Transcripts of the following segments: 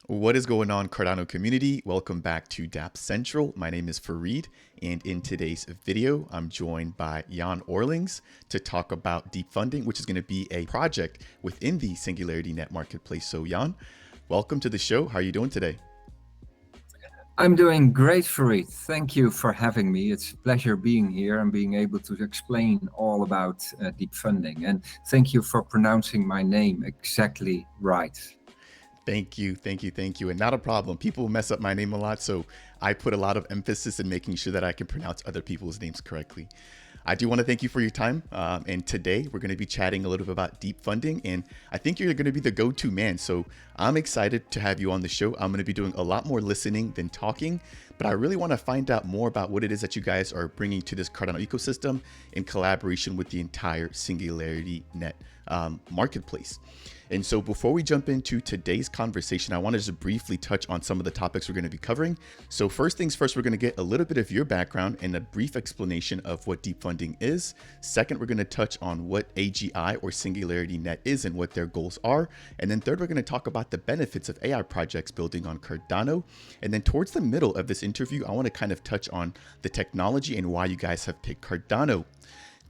What is going on, Cardano community? Welcome back to dApp Central. My name is Fareed, and in today's video, I'm joined by Jan Orlings to talk about deep funding, which is going to be a project within the Singularity Net marketplace. So Jan, welcome to the show. How are you doing today? I'm doing great, Fareed. Thank you for having me. It's a pleasure being here and being able to explain all about deep funding. And thank you for pronouncing my name exactly right. Thank you. And not a problem. People mess up my name a lot, so I put a lot of emphasis in making sure that I can pronounce other people's names correctly. I do want to thank you for your time. And today we're going to be chatting a little bit about deep funding, and I think you're going to be the go-to man. So I'm excited to have you on the show. I'm going to be doing a lot more listening than talking, but I really want to find out more about what it is that you guys are bringing to this Cardano ecosystem in collaboration with the entire Singularity Net marketplace. And so before we jump into today's conversation, I want to just briefly touch on some of the topics we're going to be covering. So first things first, we're going to get a little bit of your background and a brief explanation of what deep funding is. Second, we're going to touch on what AGI or Singularity Net is and what their goals are. And then third, we're going to talk about the benefits of AI projects building on Cardano. And then towards the middle of this interview, I want to kind of touch on the technology and why you guys have picked Cardano.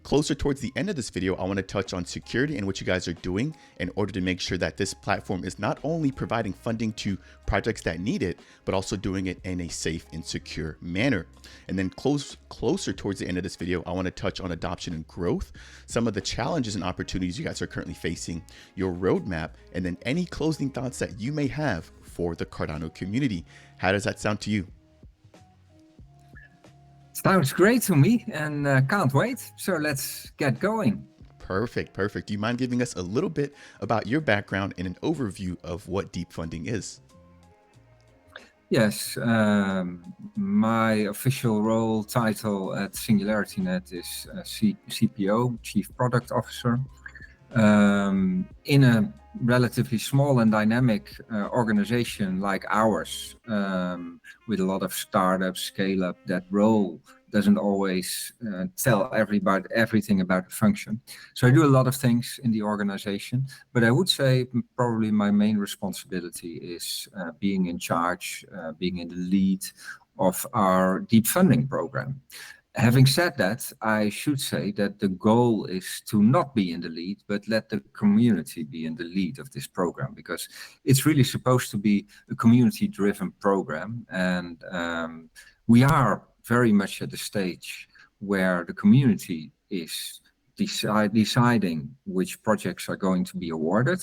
Closer towards the end of this video, I want to touch on security and what you guys are doing in order to make sure that this platform is not only providing funding to projects that need it, but also doing it in a safe and secure manner. And then closer towards the end of this video, I want to touch on adoption and growth, some of the challenges and opportunities you guys are currently facing, your roadmap, and then any closing thoughts that you may have for the Cardano community. How does that sound to you? Sounds great to me, and can't wait. So let's get going. Perfect. Do you mind giving us a little bit about your background and an overview of what deep funding is? Yes, my official role title at SingularityNET is CPO, Chief Product Officer. In a relatively small and dynamic organization like ours, with a lot of startups, scale up, that role doesn't always tell everybody everything about the function. So I do a lot of things in the organization, but I would say probably my main responsibility is being in charge, being in the lead of our deep funding program. Having said that, I should say that the goal is to not be in the lead, but let the community be in the lead of this program, because it's really supposed to be a community-driven program. And we are very much at the stage where the community is deciding which projects are going to be awarded,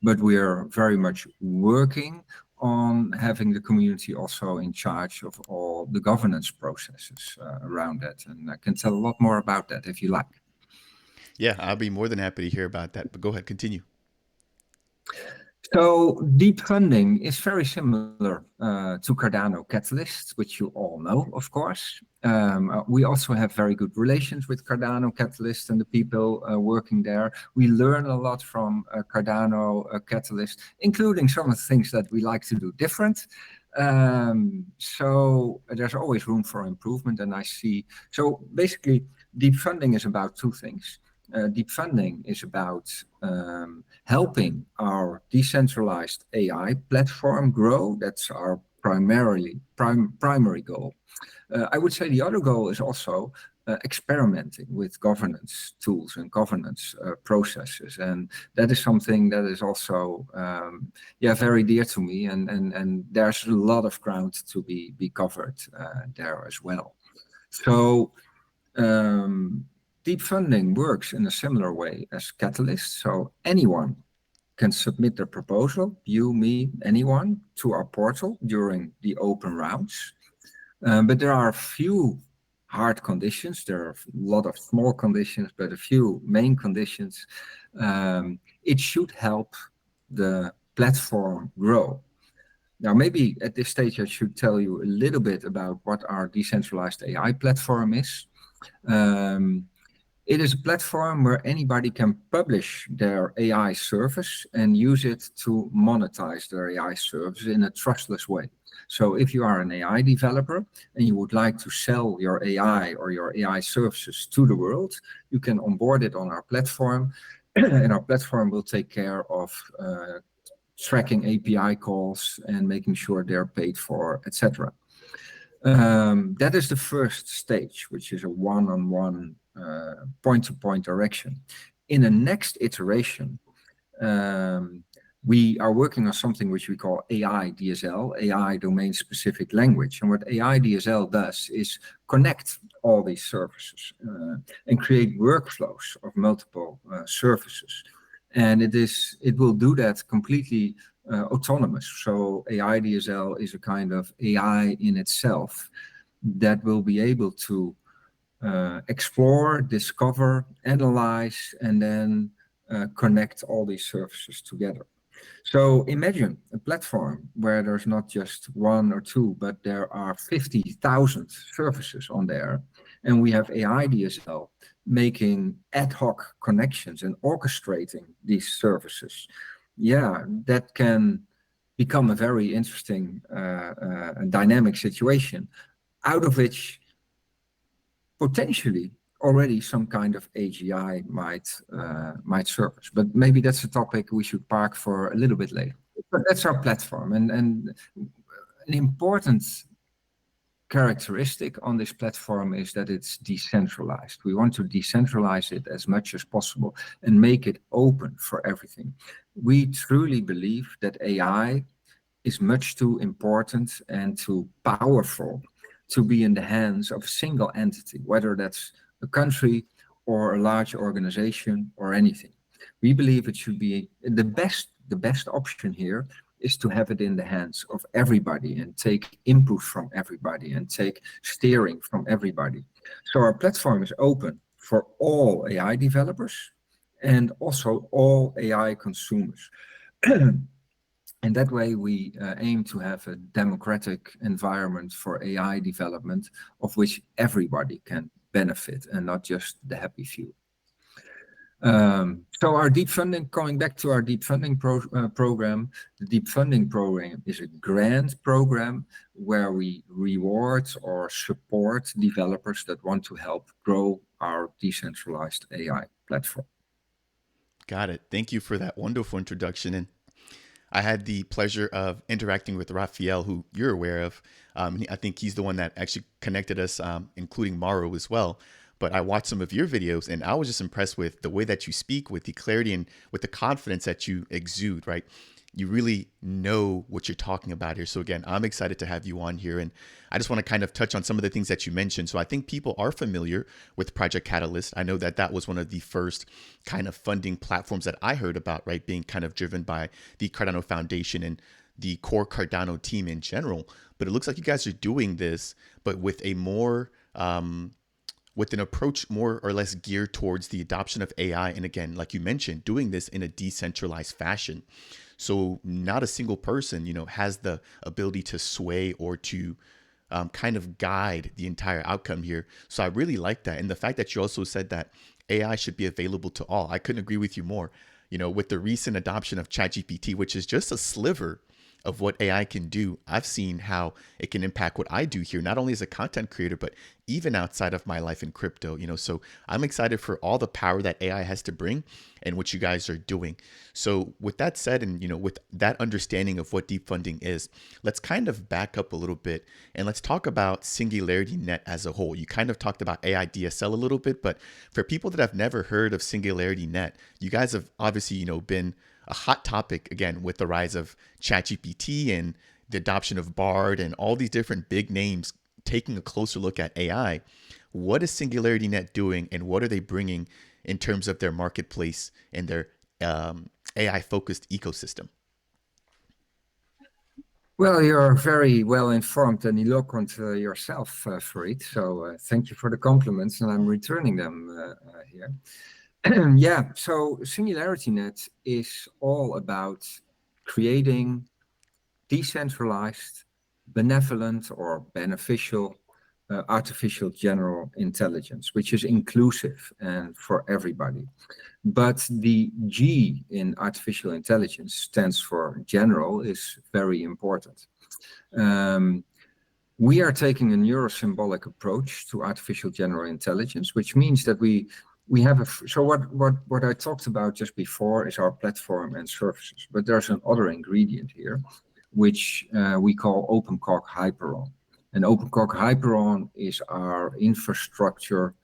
but we are very much working on having the community also in charge of all the governance processes around that. And I can tell a lot more about that if you like. Yeah, I'll be more than happy to hear about that, but go ahead, continue. So deep funding is very similar to Cardano Catalyst, which you all know, of course. We also have very good relations with Cardano Catalyst and the people working there. We learn a lot from Cardano Catalyst, including some of the things that we like to do different. So there's always room for improvement, and I see. So basically, deep funding is about two things. Deep funding is about helping our decentralized AI platform grow. That's our primary goal. I would say the other goal is also experimenting with governance tools and governance processes, and that is something that is also very dear to me. And there's a lot of ground to be covered there as well. So. Deep funding works in a similar way as Catalyst. So anyone can submit their proposal, you, me, anyone, to our portal during the open rounds. But there are a few hard conditions. There are a lot of small conditions, but a few main conditions. It should help the platform grow. Now, maybe at this stage, I should tell you a little bit about what our decentralized AI platform is. It is a platform where anybody can publish their AI service and use it to monetize their AI service in a trustless way. So if you are an AI developer and you would like to sell your AI or your AI services to the world, you can onboard it on our platform, and our platform will take care of tracking API calls and making sure they're paid for, etc. That is the first stage, which is a one-on-one, point-to-point direction. In the next iteration, we are working on something which we call AI DSL, AI domain specific language. And what AI DSL does is connect all these services and create workflows of multiple services. And it will do that completely autonomous. So AI DSL is a kind of AI in itself that will be able to explore, discover, analyze, and then connect all these services together. So imagine a platform where there's not just one or two, but there are 50,000 services on there. And we have AI DSL making ad hoc connections and orchestrating these services. Yeah, that can become a very interesting dynamic situation, out of which potentially already some kind of AGI might surface. But maybe that's a topic we should park for a little bit later. But that's our platform, and an important characteristic on this platform is that it's decentralized. We want to decentralize it as much as possible and make it open for everything. We truly believe that AI is much too important and too powerful to be in the hands of a single entity, whether that's a country or a large organization or anything. We believe it should be the best option here is to have it in the hands of everybody and take input from everybody and take steering from everybody. So our platform is open for all AI developers and also all AI consumers. And that way we aim to have a democratic environment for AI development of which everybody can benefit and not just the happy few. So our deep funding, coming back to our deep funding program, the deep funding program is a grant program where we reward or support developers that want to help grow our decentralized AI platform. Got it. Thank you for that wonderful introduction. And I had the pleasure of interacting with Raphael, who you're aware of. I think he's the one that actually connected us, including Mauro as well. But I watched some of your videos and I was just impressed with the way that you speak, with the clarity and with the confidence that you exude, right? You really know what you're talking about here. So again, I'm excited to have you on here. And I just want to kind of touch on some of the things that you mentioned. So I think people are familiar with Project Catalyst. I know that that was one of the first kind of funding platforms that I heard about, right? Being kind of driven by the Cardano Foundation and the core Cardano team in general. But it looks like you guys are doing this, but with a more, with an approach more or less geared towards the adoption of AI. And again, like you mentioned, doing this in a decentralized fashion. So not a single person, has the ability to sway or to kind of guide the entire outcome here. So I really like that. And the fact that you also said that AI should be available to all, I couldn't agree with you more. With the recent adoption of ChatGPT, which is just a sliver of what AI can do, I've seen how it can impact what I do here, not only as a content creator, but even outside of my life in crypto, so I'm excited for all the power that AI has to bring and what you guys are doing. So with that said, and, with that understanding of what deep funding is, let's kind of back up a little bit and let's talk about Singularity Net as a whole. You kind of talked about AI DSL a little bit, but for people that have never heard of Singularity Net, you guys have obviously, been a hot topic again with the rise of ChatGPT and the adoption of Bard and all these different big names taking a closer look at AI. What is Singularity Net doing and what are they bringing in terms of their marketplace and their AI focused ecosystem? Well, you're very well informed and eloquent yourself, Farid. So thank you for the compliments, and I'm returning them here. Yeah, so SingularityNet is all about creating decentralized, benevolent, or beneficial artificial general intelligence, which is inclusive and for everybody. But the G in artificial intelligence stands for general, is very important. We are taking a neurosymbolic approach to artificial general intelligence, which means that we have so what I talked about just before is our platform and services, but there's another ingredient here, which we call OpenCog Hyperon. And OpenCog Hyperon is our infrastructure,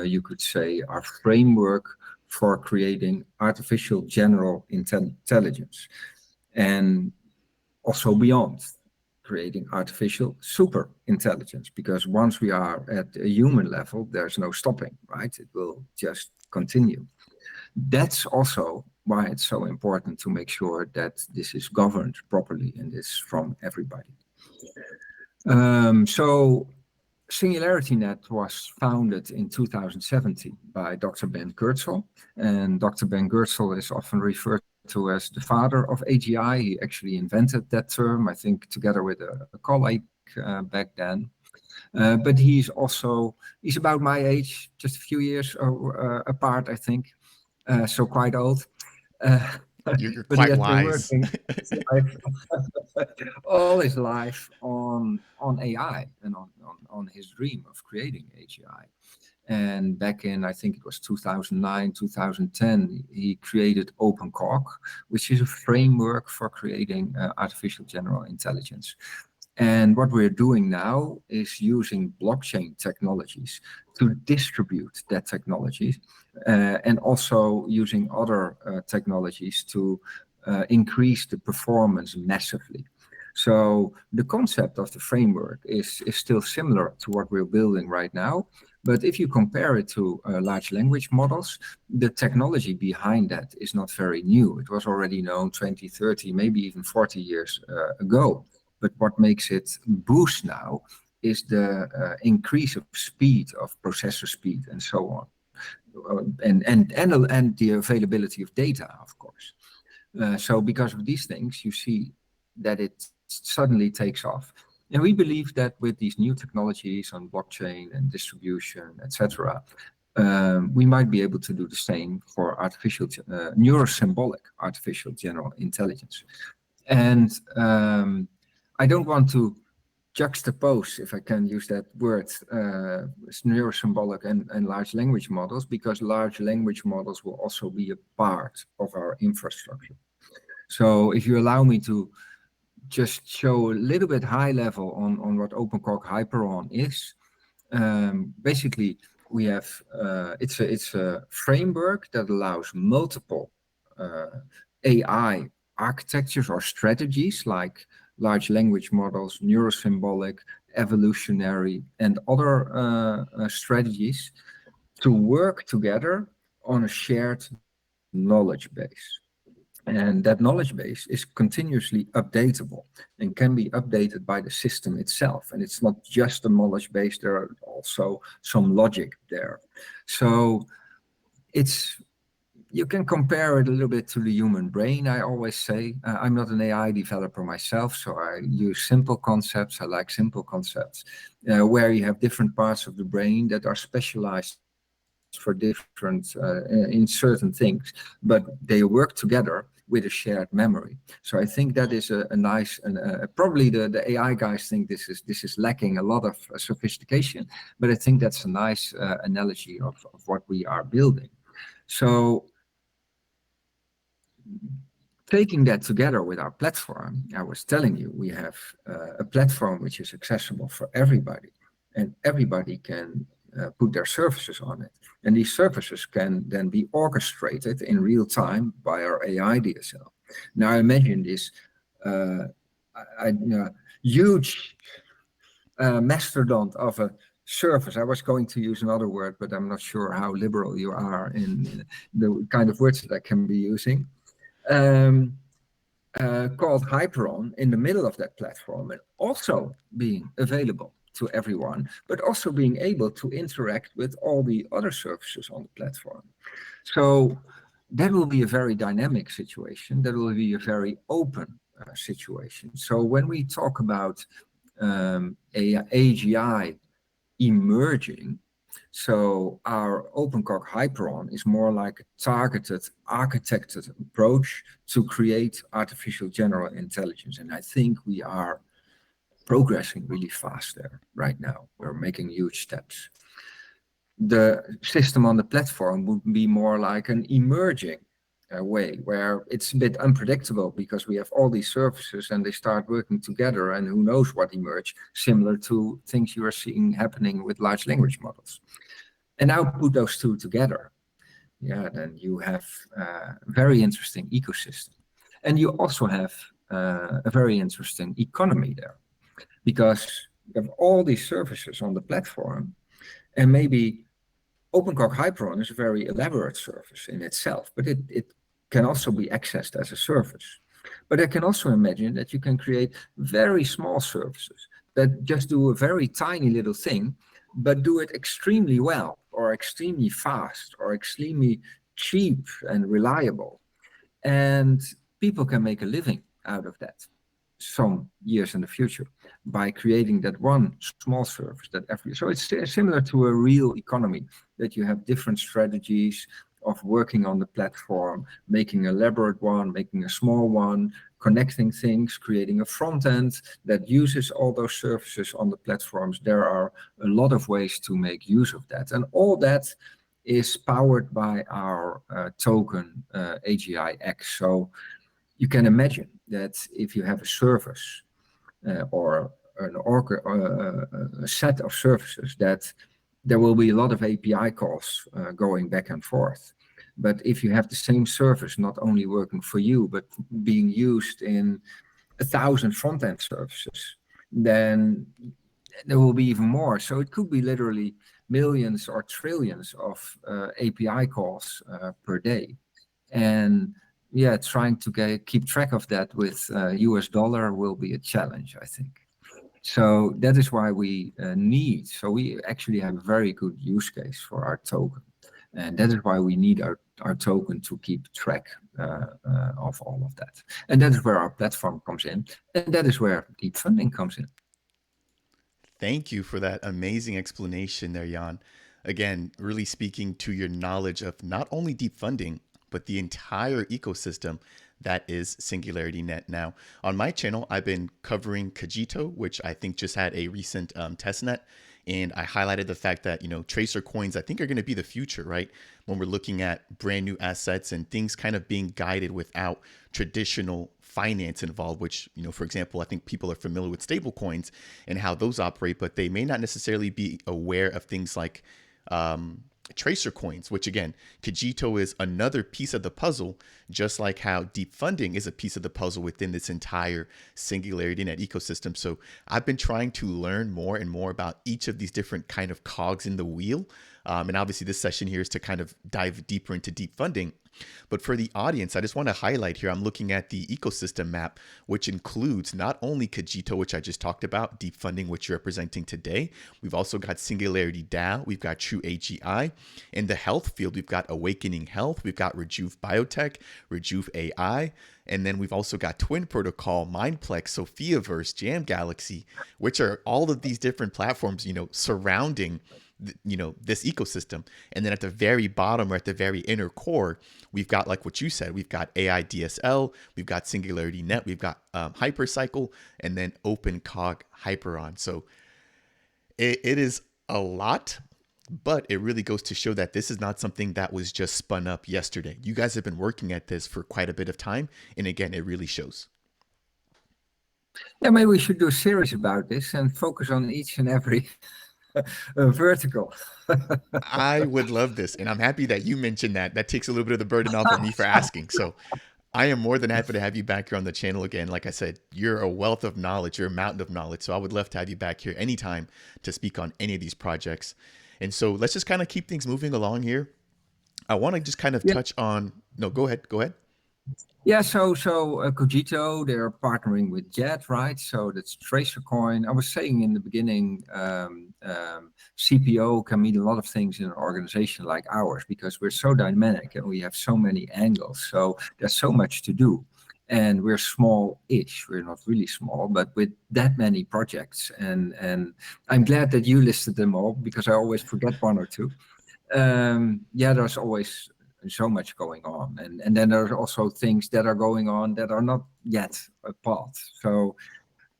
you could say, our framework for creating artificial general intelligence, and also beyond, creating artificial super intelligence, because once we are at a human level, there's no stopping, right? It will just continue. That's also why it's so important to make sure that this is governed properly and is from everybody. So SingularityNET was founded in 2017 by Dr. Ben Goertzel, and Dr. Ben Goertzel is often referred to as the father of AGI. He actually invented that term, I think, together with a colleague back then. But he's about my age, just a few years apart, I think, so quite old. You're But he quite has been wise. working all his life on AI and on his dream of creating AGI. And back in, I think it was 2009, 2010, he created OpenCog, which is a framework for creating artificial general intelligence. And what we're doing now is using blockchain technologies to distribute that technology, and also using other technologies to increase the performance massively. So the concept of the framework is still similar to what we're building right now. But if you compare it to large language models, the technology behind that is not very new. It was already known 20, 30, maybe even 40 years ago. But what makes it boost now is the increase of speed, of processor speed, and so on, and the availability of data, of course. So because of these things, you see that it suddenly takes off. And we believe that with these new technologies on blockchain and distribution, etc., we might be able to do the same for neurosymbolic artificial general intelligence. And I don't want to juxtapose, if I can use that word, neurosymbolic and large language models, because large language models will also be a part of our infrastructure. So if you allow me to just show a little bit high level on what OpenCog Hyperon is, basically we have, it's a framework that allows multiple AI architectures or strategies like large language models, neurosymbolic, evolutionary, and other strategies to work together on a shared knowledge base. And that knowledge base is continuously updatable and can be updated by the system itself. And it's not just a knowledge base, there are also some logic there. So you can compare it a little bit to the human brain, I always say. I'm not an AI developer myself, so I use simple concepts. I like simple concepts, where you have different parts of the brain that are specialized for different, in certain things, but they work together with a shared memory. So I think that is a nice, probably the AI guys think this is lacking a lot of sophistication, but I think that's a nice analogy of what we are building. So taking that together with our platform, I was telling you, we have a platform which is accessible for everybody, and everybody can put their services on it. And these services can then be orchestrated in real time by our AI DSL. Now imagine this huge mastodon of a service. I was going to use another word, but I'm not sure how liberal you are in the kind of words that I can be using. Called Hyperon in the middle of that platform, and also being available to everyone, but also being able to interact with all the other services on the platform. So that will be a very dynamic situation. That will be a very open situation. So when we talk about AGI emerging. So our OpenCog Hyperon is more like a targeted, architected approach to create artificial general intelligence. And I think we are progressing really fast there right now. We're making huge steps. The system on the platform would be more like an emerging way where it's a bit unpredictable because we have all these services and they start working together and who knows what emerge, similar to things you are seeing happening with large language models. And now put those two together. Yeah, then you have a very interesting ecosystem. And you also have a very interesting economy there because you have all these services on the platform and maybe OpenCog Hyperon is a very elaborate service in itself, but it can also be accessed as a service. But I can also imagine that you can create very small services that just do a very tiny little thing, but do it extremely well or extremely fast or extremely cheap and reliable. And people can make a living out of that some years in the future by creating that one small service that every, so it's similar to a real economy that you have different strategies of working on the platform, making an elaborate one, making a small one, connecting things, creating a front end that uses all those services on the platforms. There are a lot of ways to make use of that. And all that is powered by our token AGI-X. So you can imagine that if you have a service or a set of services, that there will be a lot of API calls going back and forth. But if you have the same service not only working for you, but being used in 1,000 front-end services, then there will be even more. So it could be literally millions or trillions of API calls per day. And yeah, trying to keep track of that with US dollar will be a challenge, I think. So that is why we so we actually have a very good use case for our token. And that is why we need our token to keep track of all of that. And that is where our platform comes in. And that is where deep funding comes in. Thank you for that amazing explanation there, Jan. Again, really speaking to your knowledge of not only deep funding, but the entire ecosystem that is Singularity Net. Now, on my channel, I've been covering Cogito, which I think just had a recent testnet. And I highlighted the fact that, tracer coins, I think, are going to be the future, right? When we're looking at brand new assets and things kind of being guided without traditional finance involved, which, for example, I think people are familiar with stable coins and how those operate, but they may not necessarily be aware of things like tracer coins, which again, Cogito is another piece of the puzzle, just like how deep funding is a piece of the puzzle within this entire Singularity Net ecosystem. So I've been trying to learn more and more about each of these different kind of cogs in the wheel. And obviously this session here is to kind of dive deeper into deep funding. But for the audience, I just want to highlight here, I'm looking at the ecosystem map, which includes not only Cogito, which I just talked about, deep funding, which you're representing today. We've also got Singularity DAO. We've got True AGI. In the health field, we've got Awakening Health. We've got Rejuve Biotech, Rejuve AI. And then we've also got Twin Protocol, Mindplex, Sophiaverse, Jam Galaxy, which are all of these different platforms, surrounding this ecosystem. And then at the very bottom or at the very inner core, we've got, like what you said, we've got AI DSL, we've got Singularity Net, we've got Hypercycle, and then OpenCog Hyperon. So it is a lot, but it really goes to show that this is not something that was just spun up yesterday. You guys have been working at this for quite a bit of time. And again, it really shows. Yeah, maybe we should do a series about this and focus on each and every vertical. I would love this. And I'm happy that you mentioned that. That takes a little bit of the burden off of me for asking. So I am more than happy to have you back here on the channel again. Like I said, you're a wealth of knowledge. You're a mountain of knowledge. So I would love to have you back here anytime to speak on any of these projects. And so let's just kind of keep things moving along here. I want to just kind of touch on, no, go ahead. Yeah, so Cogito, they're partnering with Jet, right? So that's Tracer Coin. I was saying in the beginning, CPO can mean a lot of things in an organization like ours because we're so dynamic and we have so many angles. So there's so much to do. and we're small-ish. We're not really small, but with that many projects, and I'm glad that you listed them all because I always forget one or two. Yeah, there's always so much going on, and then there's also things that are going on that are not yet a part. So,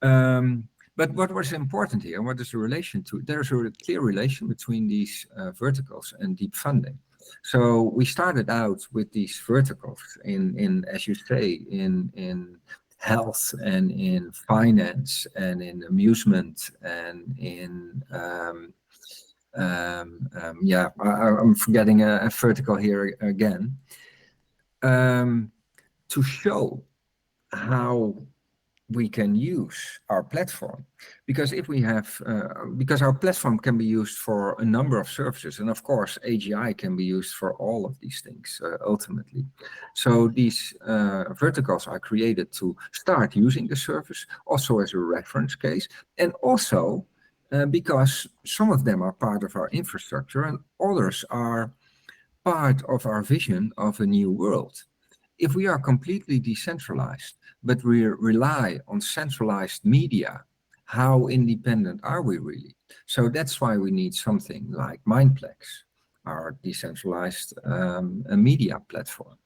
but what was important here, and what is the relation to? There's a clear relation between these verticals and deep funding. So we started out with these verticals in as you say, in health and in finance and in amusement and in yeah, I'm forgetting a vertical here again, to show how we can use our platform, because if we have because our platform can be used for a number of services, and of course AGI can be used for all of these things ultimately. So these verticals are created to start using the service also as a reference case, and also because some of them are part of our infrastructure and others are part of our vision of a new world. If we are completely decentralized, but we rely on centralized media, how independent are we really? So that's why we need something like Mindplex, our decentralized media platform.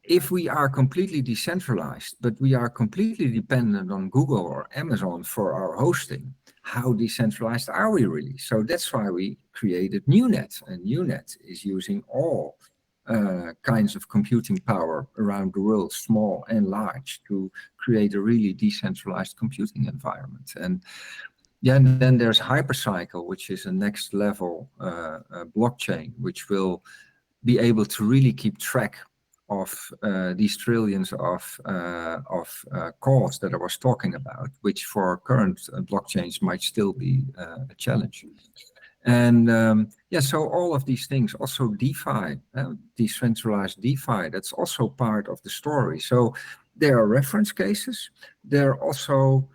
If we are completely decentralized, but we are completely dependent on Google or Amazon for our hosting, how decentralized are we really? So that's why we created NewNet, and NewNet is using all kinds of computing power around the world, small and large, to create a really decentralized computing environment. And yeah, and then there's Hypercycle, which is a next level blockchain, which will be able to really keep track of these trillions of calls that I was talking about, which for current blockchains might still be a challenge. And yeah, so all of these things, also DeFi, decentralized DeFi, that's also part of the story. So there are reference cases. They're also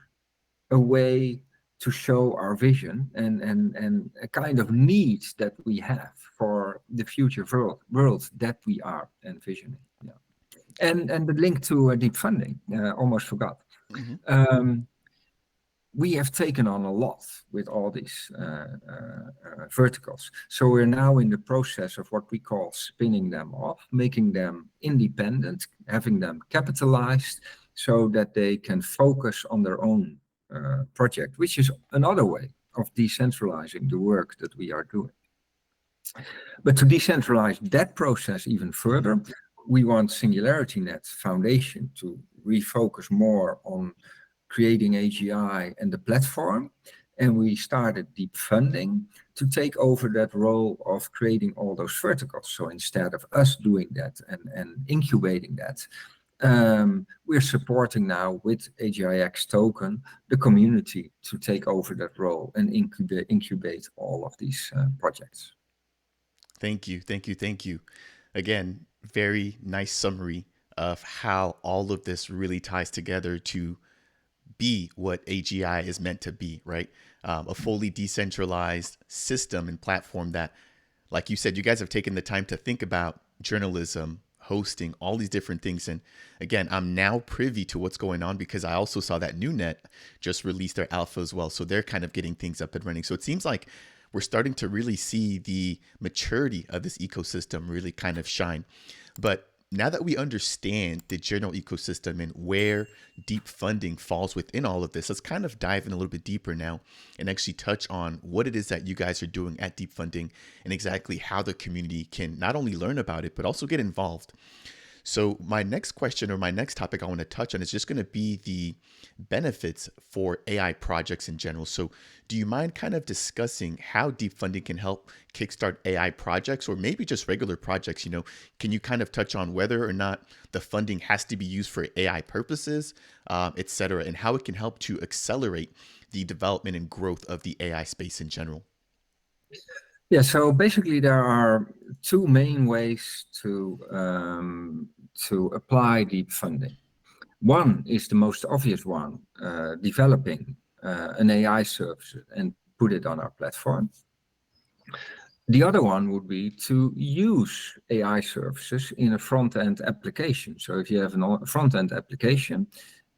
a way to show our vision and a kind of needs that we have for the future world that we are envisioning. Yeah. And the link to deep funding, almost forgot. Mm-hmm. We have taken on a lot with all these verticals. So we're now in the process of what we call spinning them off, making them independent, having them capitalized so that they can focus on their own project, which is another way of decentralizing the work that we are doing. But to decentralize that process even further, we want SingularityNET Foundation to refocus more on creating AGI and the platform. And we started deep funding to take over that role of creating all those verticals. So instead of us doing that and incubating that, we're supporting now with AGIX token, the community to take over that role and incubate all of these projects. Thank you. Thank you. Thank you. Again, very nice summary of how all of this really ties together to be what AGI is meant to be, right? A fully decentralized system and platform that, like you said, you guys have taken the time to think about journalism, hosting, all these different things. And again, I'm now privy to what's going on because I also saw that NewNet just released their alpha as well. So they're kind of getting things up and running. So it seems like we're starting to really see the maturity of this ecosystem really kind of shine. But now that we understand the general ecosystem and where deep funding falls within all of this, let's kind of dive in a little bit deeper now and actually touch on what it is that you guys are doing at deep funding and exactly how the community can not only learn about it, but also get involved. So my next question or my next topic I want to touch on is just going to be the benefits for AI projects in general. So do you mind kind of discussing how deep funding can help kickstart AI projects or maybe just regular projects? You know, can you kind of touch on whether or not the funding has to be used for AI purposes, et cetera, and how it can help to accelerate the development and growth of the AI space in general? Yeah, so basically there are two main ways to apply deep funding. One is the most obvious one, developing an AI service and put it on our platform. The other one would be to use AI services in a front-end application. So if you have a front-end application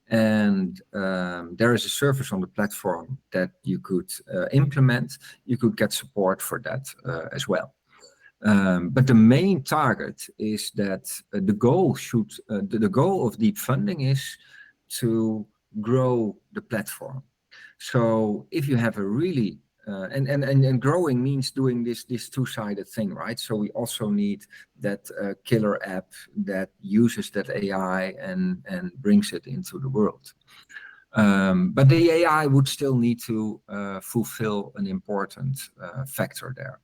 and there is a service on the platform that you could implement, you could get support for that as well. But the main target is that the goal of deep funding is to grow the platform. So if you have a really and growing means doing this two-sided thing, right? So we also need that killer app that uses that AI and brings it into the world. But the AI would still need to fulfill an important factor there.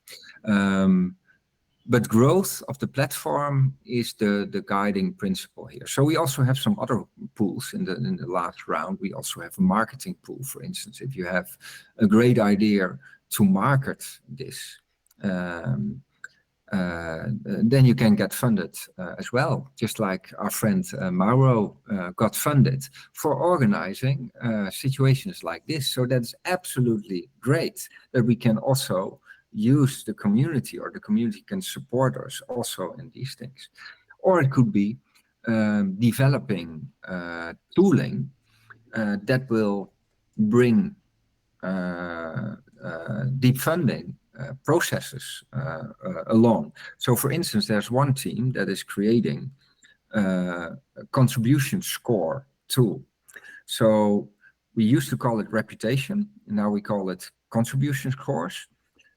But growth of the platform is the guiding principle here. So we also have some other pools in the last round. We also have a marketing pool, for instance. If you have a great idea to market this, then you can get funded as well, just like our friend Mauro got funded for organizing situations like this. So that's absolutely great that we can also use the community, or the community can support us also in these things. Or it could be developing tooling that will bring deep funding processes along. So for instance, there's one team that is creating a contribution score tool. So we used to call it reputation, and now we call it contribution scores,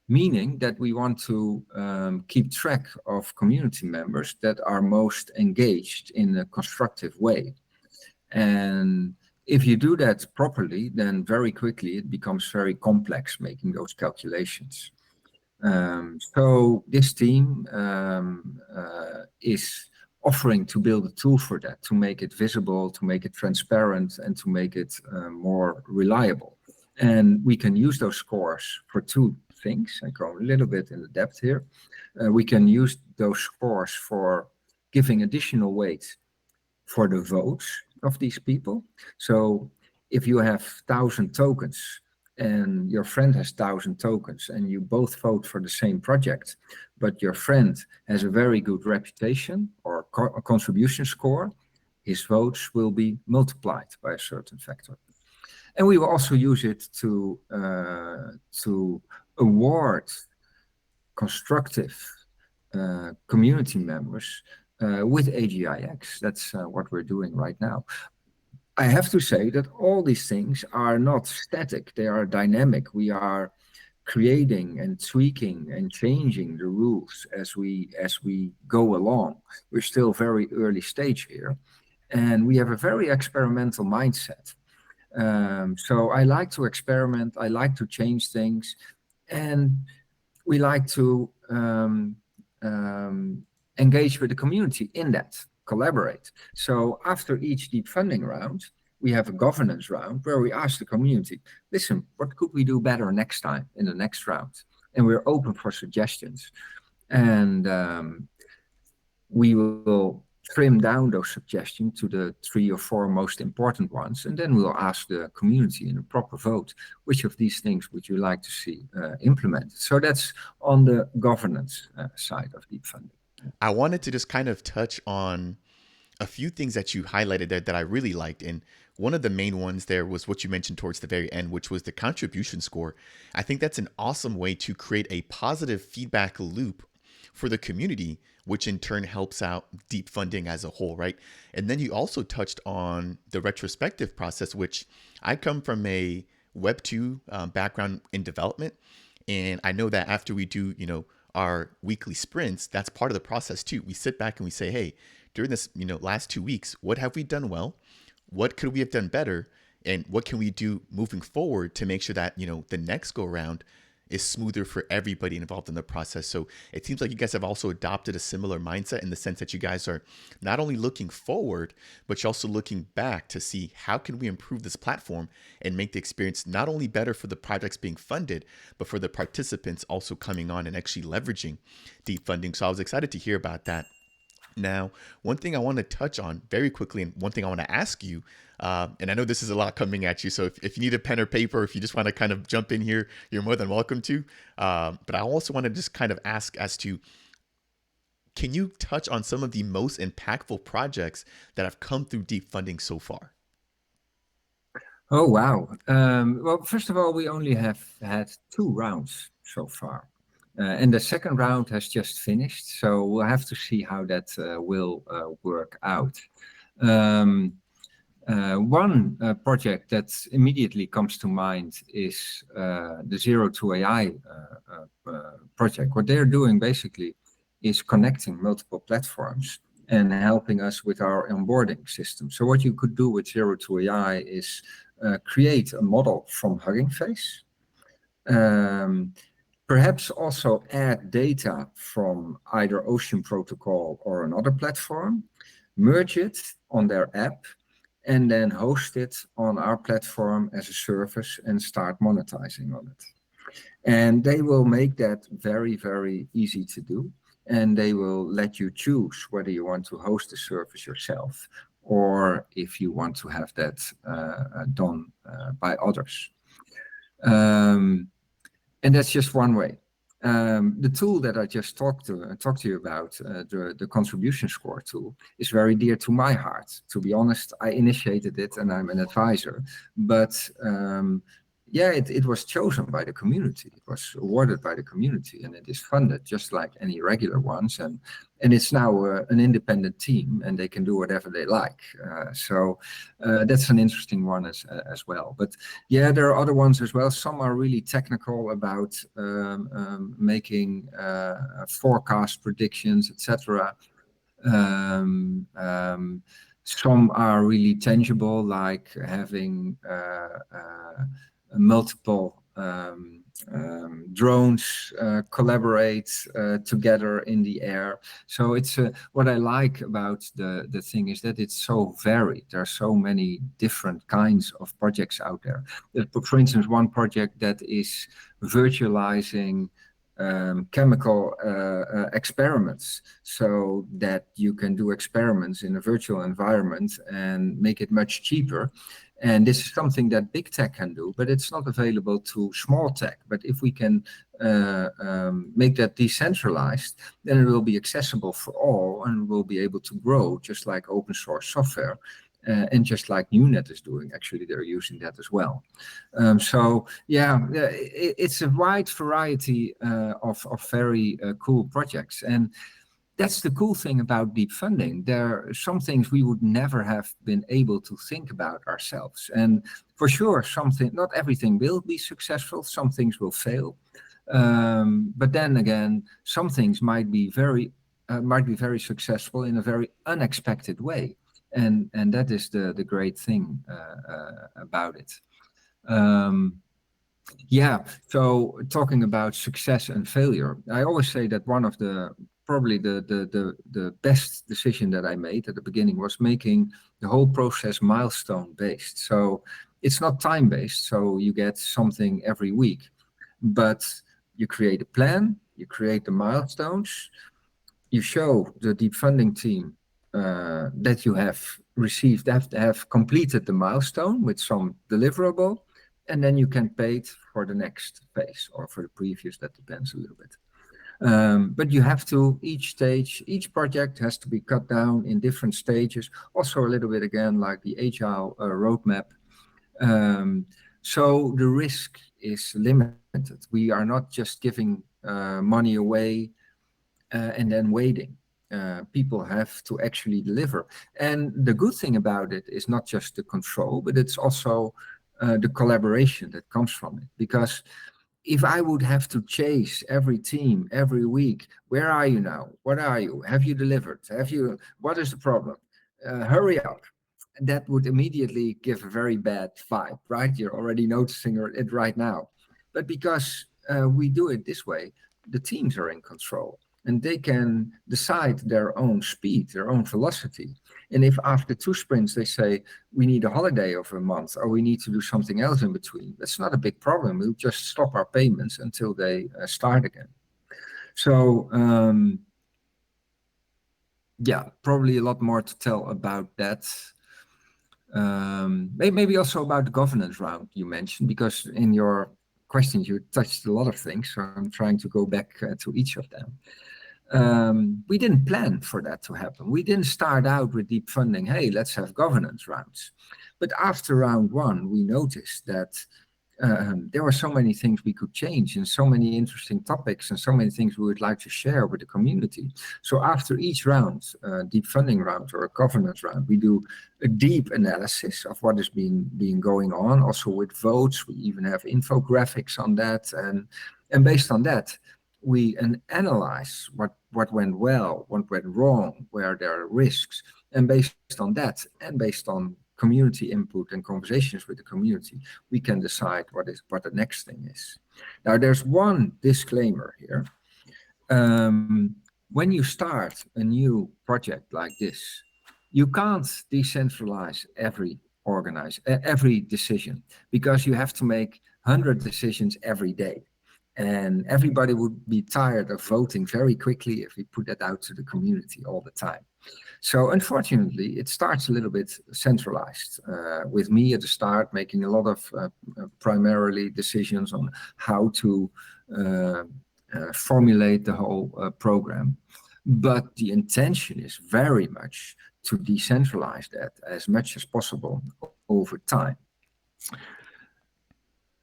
meaning that we want to keep track of community members that are most engaged in a constructive way. And if you do that properly, then very quickly it becomes very complex making those calculations. So this team is offering to build a tool for that, to make it visible, to make it transparent, and to make it more reliable. And we can use those scores for two things. I go a little bit in the depth here. We can use those scores for giving additional weight for the votes of these people. So if you have 1,000 tokens and your friend has 1,000 tokens and you both vote for the same project, but your friend has a very good reputation or a contribution score, his votes will be multiplied by a certain factor. And we will also use it to award constructive community members with AGIX. That's what we're doing right now. I have to say that all these things are not static, they are dynamic. We are creating and tweaking and changing the rules as we go along. We're still very early stage here, and we have a very experimental mindset. So I like to experiment, I like to change things, and we like to engage with the community in that, collaborate. So after each deep funding round, we have a governance round where we ask the community, listen, what could we do better next time in the next round? And we're open for suggestions. And we will trim down those suggestions to the 3 or 4 most important ones. And then we'll ask the community in a proper vote, which of these things would you like to see implemented? So that's on the governance side of deep funding. I wanted to just kind of touch on a few things that you highlighted there that I really liked. And one of the main ones there was what you mentioned towards the very end, which was the contribution score. I think that's an awesome way to create a positive feedback loop for the community, which in turn helps out deep funding as a whole, right? And then you also touched on the retrospective process, which I come from a Web 2 background in development. And I know that after we do, our weekly sprints, that's part of the process too. We sit back and we say, hey, during this, last 2 weeks, what have we done well? What could we have done better? And what can we do moving forward to make sure that, the next go around is smoother for everybody involved in the process? So it seems like you guys have also adopted a similar mindset in the sense that you guys are not only looking forward, but you're also looking back to see how can we improve this platform and make the experience not only better for the projects being funded, but for the participants also coming on and actually leveraging deep funding. So I was excited to hear about that. Now, one thing I want to touch on very quickly, and one thing I want to ask you, and I know this is a lot coming at you, so if you need a pen or paper, if you just want to kind of jump in here, you're more than welcome to. But I also want to just kind of ask as to, can you touch on some of the most impactful projects that have come through deep funding so far? Oh, wow. Well, first of all, we only have had 2 rounds so far. And the second round has just finished, so we'll have to see how that will work out. Um, One project that immediately comes to mind is the Zero to AI project. What they're doing basically is connecting multiple platforms and helping us with our onboarding system. So what you could do with Zero to AI is create a model from Hugging Face, um, perhaps also add data from either Ocean Protocol or another platform, merge it on their app, and then host it on our platform as a service and start monetizing on it. And they will make that very, very easy to do. And they will let you choose whether you want to host the service yourself or if you want to have that done by others. Um, and that's just one way. The tool that I just talked to you about, the contribution score tool, is very dear to my heart. To be honest, I initiated it and I'm an advisor. But yeah, it was chosen by the community. It was awarded by the community, and it is funded just like any regular ones. And it's now an independent team, and they can do whatever they like. So that's an interesting one as well. But yeah, there are other ones as well. Some are really technical about making forecast predictions, etc. Um, um, some are really tangible, like having multiple drones collaborate together in the air. So it's what I like about the thing is that it's so varied. There are so many different kinds of projects out there. For instance, one project that is virtualizing chemical experiments so that you can do experiments in a virtual environment and make it much cheaper. And this is something that big tech can do, but it's not available to small tech. But if we can make that decentralized, then it will be accessible for all and will be able to grow just like open source software. And just like NewNet is doing, actually, they're using that as well. So yeah, it's a wide variety of very cool projects. And that's the cool thing about deep funding. There are some things we would never have been able to think about ourselves. And for sure, not everything will be successful. Some things will fail. But then again, some things might be very successful in a very unexpected way. And that is the great thing about it. Yeah, so talking about success and failure, I always say that one of probably the best decision that I made at the beginning was making the whole process milestone based. So it's not time based, so you get something every week, but you create a plan, you create the milestones, you show the deep funding team that you have received, have completed the milestone with some deliverable, and then you can pay it for the next phase or for the previous. That depends a little bit. But you have to, each project has to be cut down in different stages. Also a little bit again, like the agile roadmap. So the risk is limited. We are not just giving money away and then waiting. People have to actually deliver. And the good thing about it is not just the control, but it's also the collaboration that comes from it. Because if I would have to chase every team every week, where are you now? What are you? Have you delivered? What is the problem? Hurry up. That would immediately give a very bad vibe, right? You're already noticing it right now. But because we do it this way, the teams are in control and they can decide their own speed, their own velocity. And if after 2 sprints they say, we need a holiday of a month or we need to do something else in between, that's not a big problem. We'll just stop our payments until they start again. So Yeah, probably a lot more to tell about that. Maybe also about the governance round you mentioned, because in your questions you touched a lot of things. So I'm trying to go back to each of them. We didn't plan for that to happen. We didn't start out with deep funding. Hey, let's have governance rounds. But after round one, we noticed that there were so many things we could change and so many interesting topics and so many things we would like to share with the community. So after each round, deep funding round or a governance round, we do a deep analysis of what has been going on, also with votes. We even have infographics on that. And based on that, we analyze what went well, what went wrong, where there are risks. And based on that, and based on community input and conversations with the community, we can decide what the next thing is. Now, there's one disclaimer here. When you start a new project like this, you can't decentralize every decision, because you have to make 100 decisions every day. And everybody would be tired of voting very quickly if we put that out to the community all the time. So unfortunately, it starts a little bit centralized, with me at the start making a lot of primarily decisions on how to formulate the whole program. But the intention is very much to decentralize that as much as possible over time.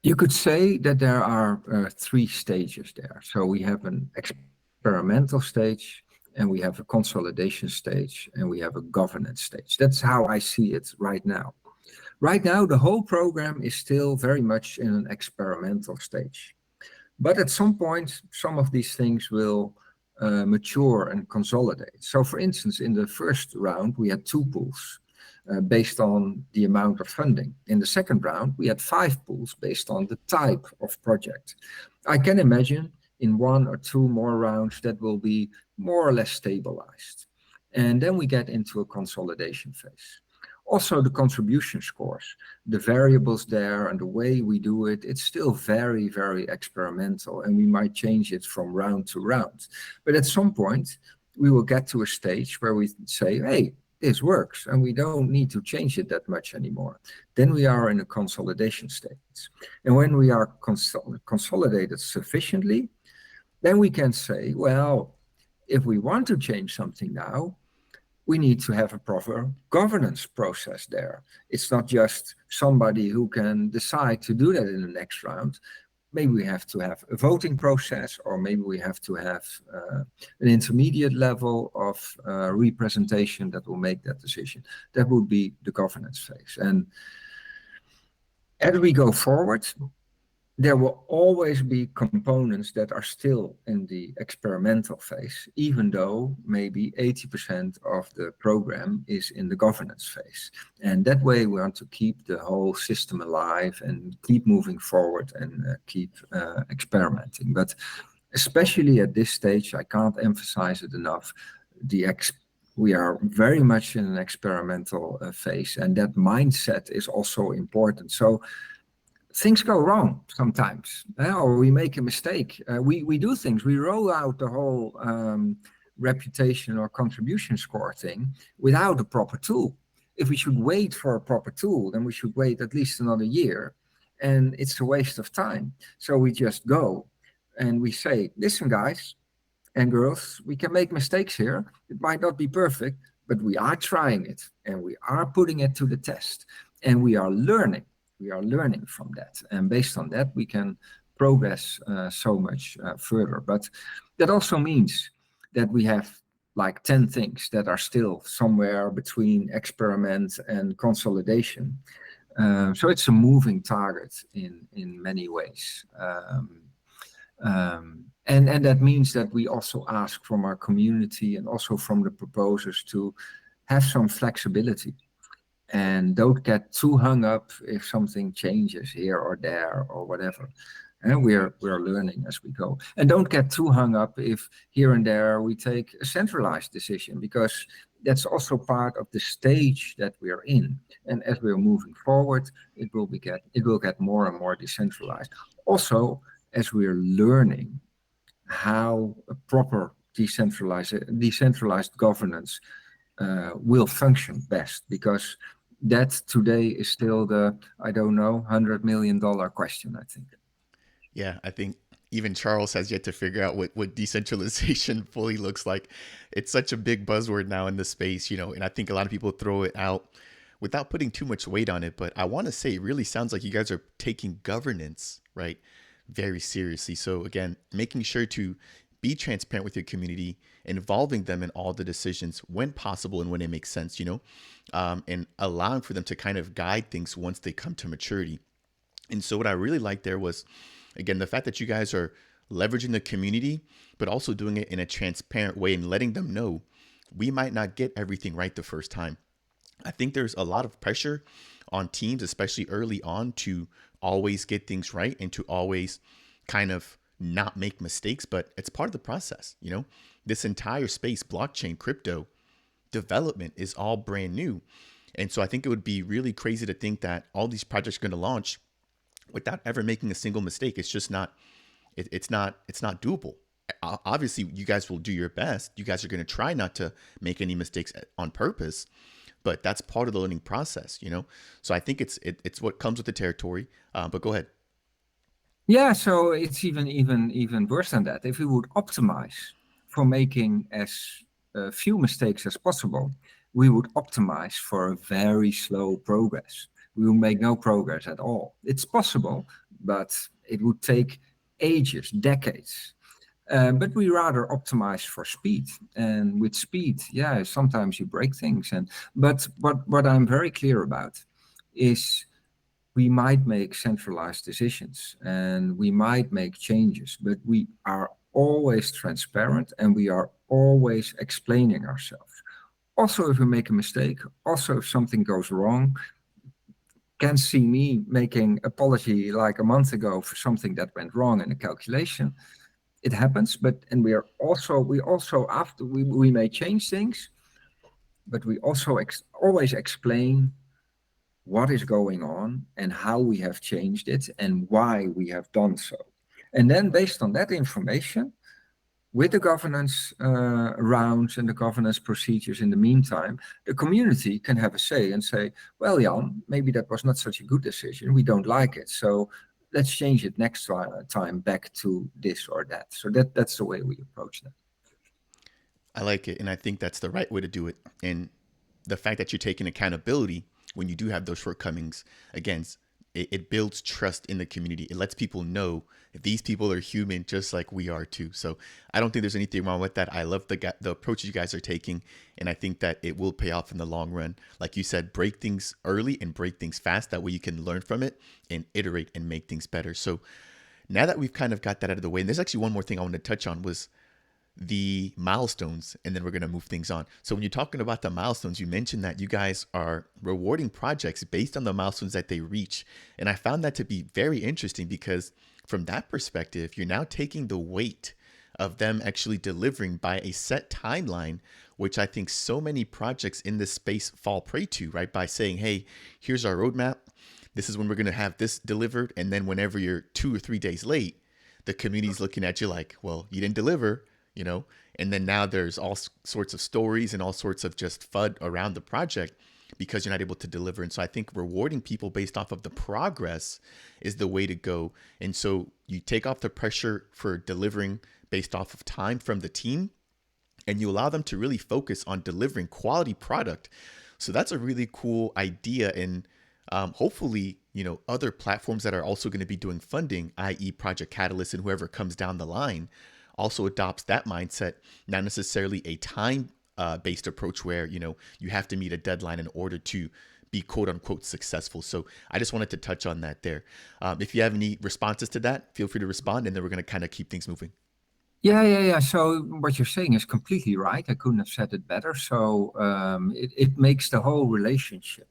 You could say that there are three stages there. So we have an experimental stage, and we have a consolidation stage, and we have a governance stage. That's how I see it right now. Right now, the whole program is still very much in an experimental stage. But at some point, some of these things will mature and consolidate. So for instance, in the first round, we had 2 pools based on the amount of funding. In the second round, we had 5 pools based on the type of project. I can imagine in 1 or 2 more rounds that will be more or less stabilized. And then we get into a consolidation phase. Also, the contribution scores, the variables there and the way we do it, it's still very, very experimental, and we might change it from round to round. But at some point, we will get to a stage where we say, hey, this works, and we don't need to change it that much anymore. Then we are in a consolidation stage. And when we are consolidated sufficiently, then we can say, well, if we want to change something now, we need to have a proper governance process there. It's not just somebody who can decide to do that in the next round. Maybe we have to have a voting process, or maybe we have to have an intermediate level of representation that will make that decision. That would be the governance phase. And as we go forward, there will always be components that are still in the experimental phase, even though maybe 80% of the program is in the governance phase. And that way we want to keep the whole system alive and keep moving forward and keep experimenting. But especially at this stage, I can't emphasize it enough, we are very much in an experimental phase, and that mindset is also important. So things go wrong sometimes, or we make a mistake. We do things. We roll out the whole reputation or contribution score thing without a proper tool. If we should wait for a proper tool, then we should wait at least another year, and it's a waste of time. So we just go and we say, listen, guys and girls, we can make mistakes here. It might not be perfect, but we are trying it, and we are putting it to the test, and we are learning. We are learning from that, and based on that, we can progress so much further. But that also means that we have like 10 things that are still somewhere between experiment and consolidation. So it's a moving target in many ways. And that means that we also ask from our community and also from the proposers to have some flexibility. And don't get too hung up if something changes here or there or whatever. And we're learning as we go. And don't get too hung up if here and there we take a centralized decision, because that's also part of the stage that we are in. And as we're moving forward, it will get more and more decentralized. Also, as we're learning how a proper decentralized governance will function best, because that today is still the, I don't know, $100 million question, I think. Yeah, I think even Charles has yet to figure out what decentralization fully looks like. It's such a big buzzword now in the space, and I think a lot of people throw it out without putting too much weight on it. But I want to say it really sounds like you guys are taking governance, right, very seriously. So again, making sure to be transparent with your community, involving them in all the decisions when possible and when it makes sense, and allowing for them to kind of guide things once they come to maturity. And so what I really liked there was, again, the fact that you guys are leveraging the community, but also doing it in a transparent way and letting them know we might not get everything right the first time. I think there's a lot of pressure on teams, especially early on, to always get things right and to always kind of not make mistakes, but it's part of the process. This entire space, blockchain, crypto development is all brand new. And so I think it would be really crazy to think that all these projects are going to launch without ever making a single mistake. It's just not it's not doable. Obviously you guys will do your best. You guys are going to try not to make any mistakes on purpose, but that's part of the learning process. So I think it's what comes with the territory. But go ahead. Yeah, so it's even worse than that. If we would optimize for making as few mistakes as possible, we would optimize for a very slow progress. We will make no progress at all. It's possible, but it would take ages, decades. But we rather optimize for speed. And with speed, yeah, sometimes you break things. But what I'm very clear about is we might make centralized decisions and we might make changes, but we are always transparent and we are always explaining ourselves. Also, if we make a mistake, also if something goes wrong, can see me making apology like a month ago for something that went wrong in a calculation. It happens, but and we also after we may change things, but we also always explain what is going on and how we have changed it and why we have done so. And then based on that information, with the governance rounds and the governance procedures in the meantime, the community can have a say and say, well, Jan, maybe that was not such a good decision. We don't like it. So let's change it next time back to this or that. So that's the way we approach that. I like it, and I think that's the right way to do it. And the fact that you're taking accountability when you do have those shortcomings, again, it builds trust in the community. It lets people know these people are human just like we are too. So I don't think there's anything wrong with that. I love the approach you guys are taking, and I think that it will pay off in the long run. Like you said, break things early and break things fast. That way you can learn from it and iterate and make things better. So now that we've kind of got that out of the way, and there's actually one more thing I wanted to touch on was the milestones, and then we're going to move things on. So when you're talking about the milestones, you mentioned that you guys are rewarding projects based on the milestones that they reach. And I found that to be very interesting because from that perspective, you're now taking the weight of them actually delivering by a set timeline, which I think so many projects in this space fall prey to, right? By saying, hey, here's our roadmap. This is when we're going to have this delivered. And then whenever you're 2 or 3 days late, the community's looking at you like, well, you didn't deliver. And then now there's all sorts of stories and all sorts of just FUD around the project because you're not able to deliver. And so I think rewarding people based off of the progress is the way to go. And so you take off the pressure for delivering based off of time from the team, and you allow them to really focus on delivering quality product. So that's a really cool idea. And hopefully, other platforms that are also going to be doing funding, i.e. Project Catalyst and whoever comes down the line, also adopts that mindset, not necessarily a time based approach where, you have to meet a deadline in order to be quote unquote successful. So I just wanted to touch on that there. If you have any responses to that, feel free to respond, and then we're going to kind of keep things moving. Yeah. So what you're saying is completely right. I couldn't have said it better. So it makes the whole relationship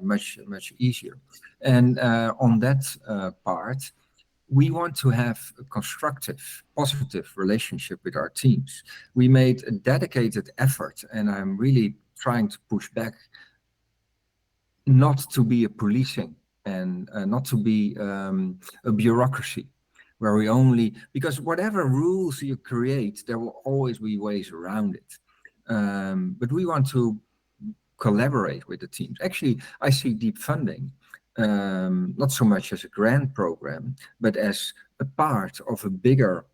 much easier. And on that part, we want to have a constructive, positive relationship with our teams. We made a dedicated effort, and I'm really trying to push back not to be a policing and not to be a bureaucracy. where we only, because whatever rules you create, there will always be ways around it. But we want to collaborate with the teams. Actually, I see deep funding not so much as a grant program, but as a part of a bigger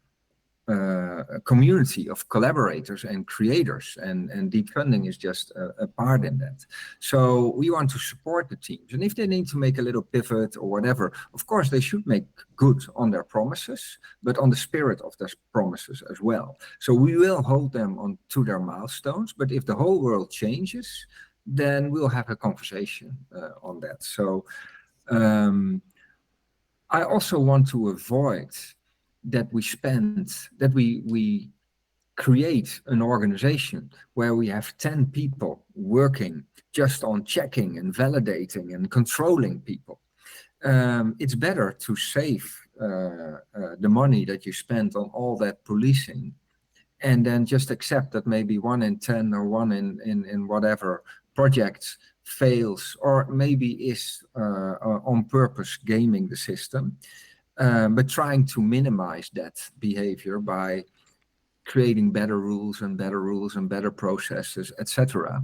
community of collaborators and creators, and deep funding is just a part in that. So we want to support the teams, and if they need to make a little pivot or whatever, of course they should make good on their promises, but on the spirit of their promises as well. So we will hold them on to their milestones, but if the whole world changes, then we'll have a conversation on that. So I also want to avoid that we create an organization where we have 10 people working just on checking and validating and controlling people. It's better to save the money that you spend on all that policing, and then just accept that maybe 1 in 10 or 1 in whatever projects fails, or maybe is on purpose gaming the system. But trying to minimize that behavior by creating better rules and better processes, etc.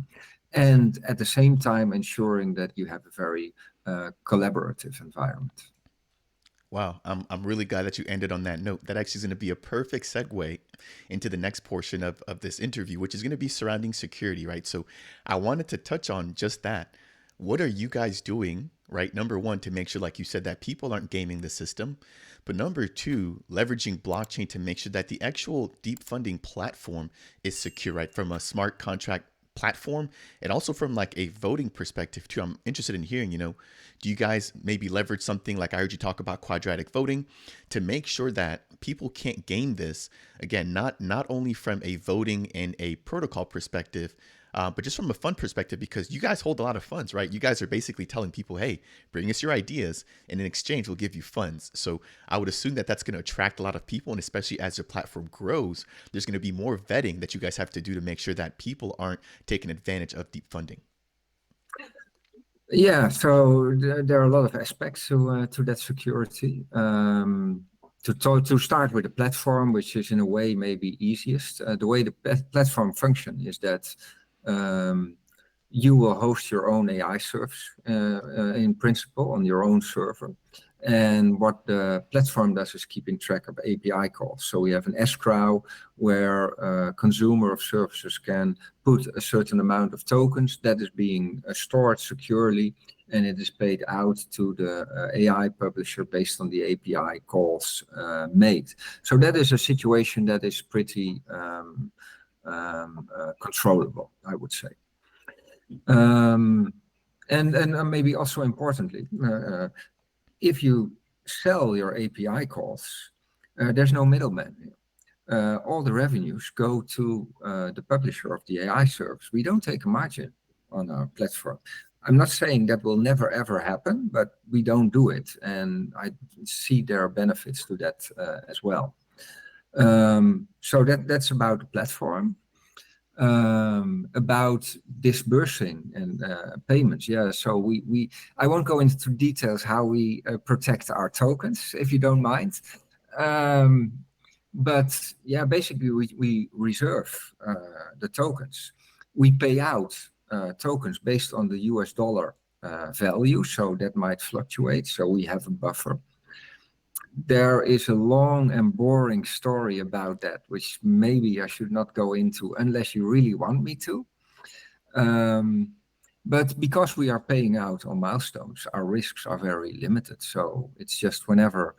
And at the same time ensuring that you have a very collaborative environment. Wow, I'm really glad that you ended on that note. That actually is going to be a perfect segue into the next portion of this interview, which is going to be surrounding security, right? So I wanted to touch on just that. What are you guys doing, right? Number one, to make sure, like you said, that people aren't gaming the system. But number two, leveraging blockchain to make sure that the actual deep funding platform is secure, right? From a smart contract platform, and also from like a voting perspective too. I'm interested in hearing, do you guys maybe leverage something like I heard you talk about quadratic voting to make sure that people can't game this? Again, not only from a voting and a protocol perspective, but just from a fund perspective, because you guys hold a lot of funds, right? You guys are basically telling people, hey, bring us your ideas, and in exchange, we'll give you funds. So I would assume that that's going to attract a lot of people, and especially as your platform grows, there's going to be more vetting that you guys have to do to make sure that people aren't taking advantage of deep funding. Yeah, so there are a lot of aspects to that security. To start with the platform, which is in a way maybe easiest. The way the platform function is that you will host your own AI service in principle on your own server. And what the platform does is keeping track of API calls. So we have an escrow where a consumer of services can put a certain amount of tokens that is being stored securely, and it is paid out to the AI publisher based on the API calls made. So that is a situation that is pretty controllable, I would say. And maybe also importantly, if you sell your API calls, there's no middleman. All the revenues go to the publisher of the AI service. We don't take a margin on our platform. I'm not saying that will never ever happen, but we don't do it, and I see there are benefits to that as well. So that's about the platform. About disbursing and payments. Yeah, so I won't go into details how we protect our tokens, if you don't mind. But yeah, basically we reserve the tokens. We pay out tokens based on the US dollar value, so that might fluctuate. So we have a buffer. There is a long and boring story about that, which maybe I should not go into unless you really want me to. But because we are paying out on milestones, our risks are very limited. So it's just whenever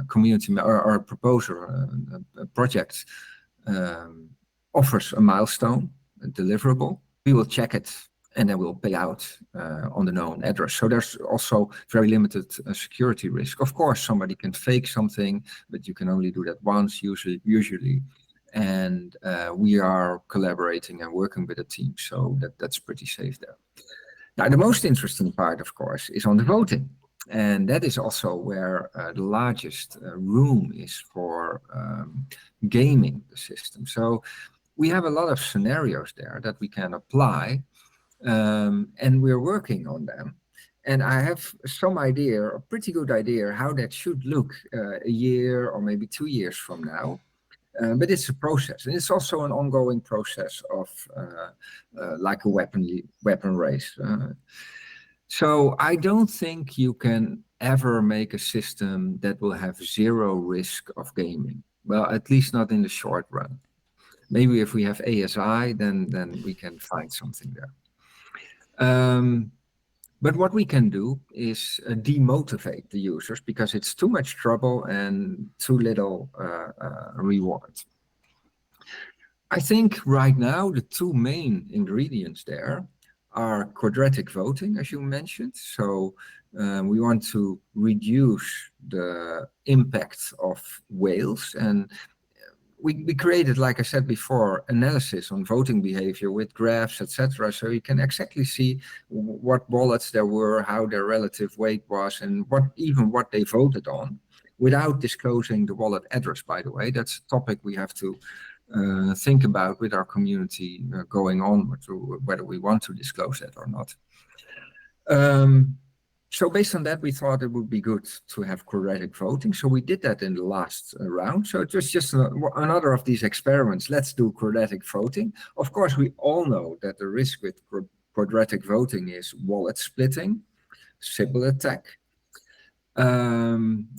community or a proposer, a project offers a milestone, a deliverable, we will check it, and then we'll pay out on the known address. So there's also very limited security risk. Of course, somebody can fake something, but you can only do that once, usually. And we are collaborating and working with a team, so that's pretty safe there. Now, the most interesting part, of course, is on the voting. And that is also where the largest room is for gaming the system. So we have a lot of scenarios there that we can apply. And we're working on them. And I have some idea, a pretty good idea, how that should look a year or maybe 2 years from now. But it's a process, and it's also an ongoing process of like a weapon race. So I don't think you can ever make a system that will have zero risk of gaming. Well, at least not in the short run. Maybe if we have ASI, then we can find something there. But what we can do is demotivate the users because it's too much trouble and too little reward. I think right now the two main ingredients there are quadratic voting, as you mentioned. So we want to reduce the impact of whales, and we created, like I said before, analysis on voting behavior with graphs, etc. So you can exactly see what wallets there were, how their relative weight was, and what they voted on, without disclosing the wallet address, by the way. That's a topic we have to think about with our community going on, whether we want to disclose that or not. So based on that, we thought it would be good to have quadratic voting. So we did that in the last round. So it was just another of these experiments. Let's do quadratic voting. Of course, we all know that the risk with quadratic voting is wallet splitting, Sybil attack.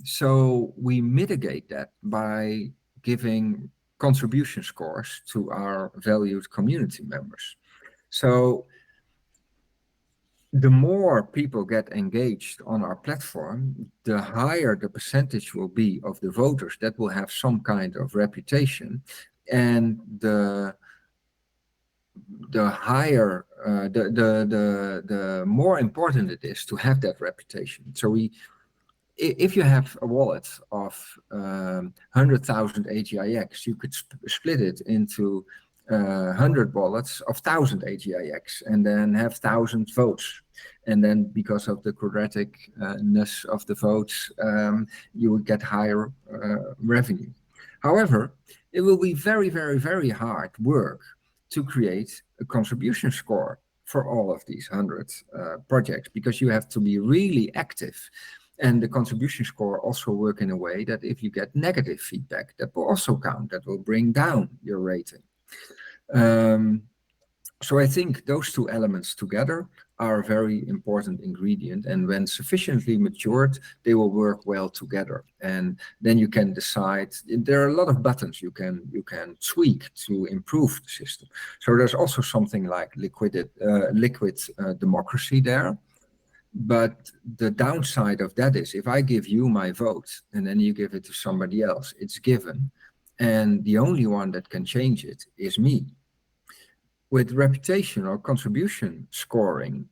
So we mitigate that by giving contribution scores to our valued community members. So the more people get engaged on our platform, the higher the percentage will be of the voters that will have some kind of reputation, and the higher, the more important it is to have that reputation. So if you have a wallet of 100,000 AGIX, you could split it into 100 wallets of 1,000 AGIX and then have 1,000 votes. And then because of the quadraticness of the votes, you would get higher revenue. However, it will be very, very, very hard work to create a contribution score for all of these 100 projects, because you have to be really active. And the contribution score also work in a way that if you get negative feedback, that will also count, that will bring down your rating. So I think those two elements together are a very important ingredient, and when sufficiently matured, they will work well together. And then you can decide, there are a lot of buttons you can tweak to improve the system. So there's also something like liquid democracy there. But the downside of that is, if I give you my vote and then you give it to somebody else, it's given, and the only one that can change it is me. With reputation or contribution scoring,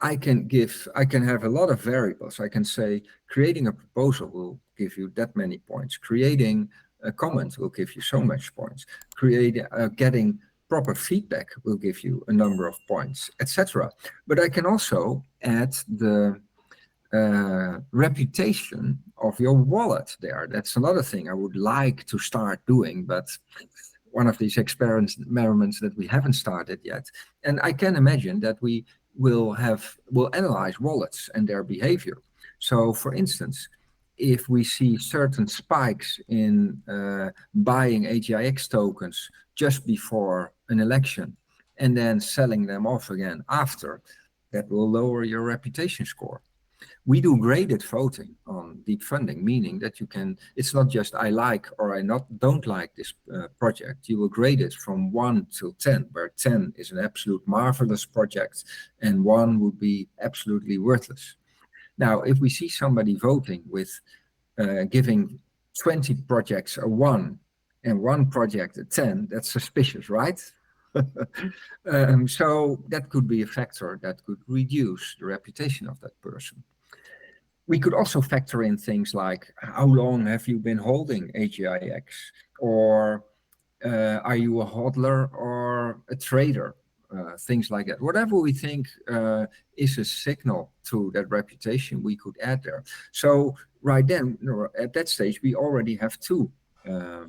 I can have a lot of variables. I can say creating a proposal will give you that many points. Creating a comment will give you so much points. Getting proper feedback will give you a number of points, etc. But I can also add the reputation of your wallet there. That's another thing I would like to start doing, but one of these experiments that we haven't started yet. And I can imagine that we will analyze wallets and their behavior. So for instance, if we see certain spikes in buying AGIX tokens just before an election and then selling them off again after, that will lower your reputation score. We do graded voting on deep funding, meaning that it's not just I like or I don't like this project. You will grade it from 1 to 10, where 10 is an absolute marvelous project and 1 would be absolutely worthless. Now, if we see somebody voting with giving 20 projects a 1 and 1 project a 10, that's suspicious, right? So that could be a factor that could reduce the reputation of that person. We could also factor in things like, how long have you been holding AGIX? Or are you a hodler or a trader? Things like that. Whatever we think is a signal to that reputation, we could add there. So right then, at that stage, we already have 2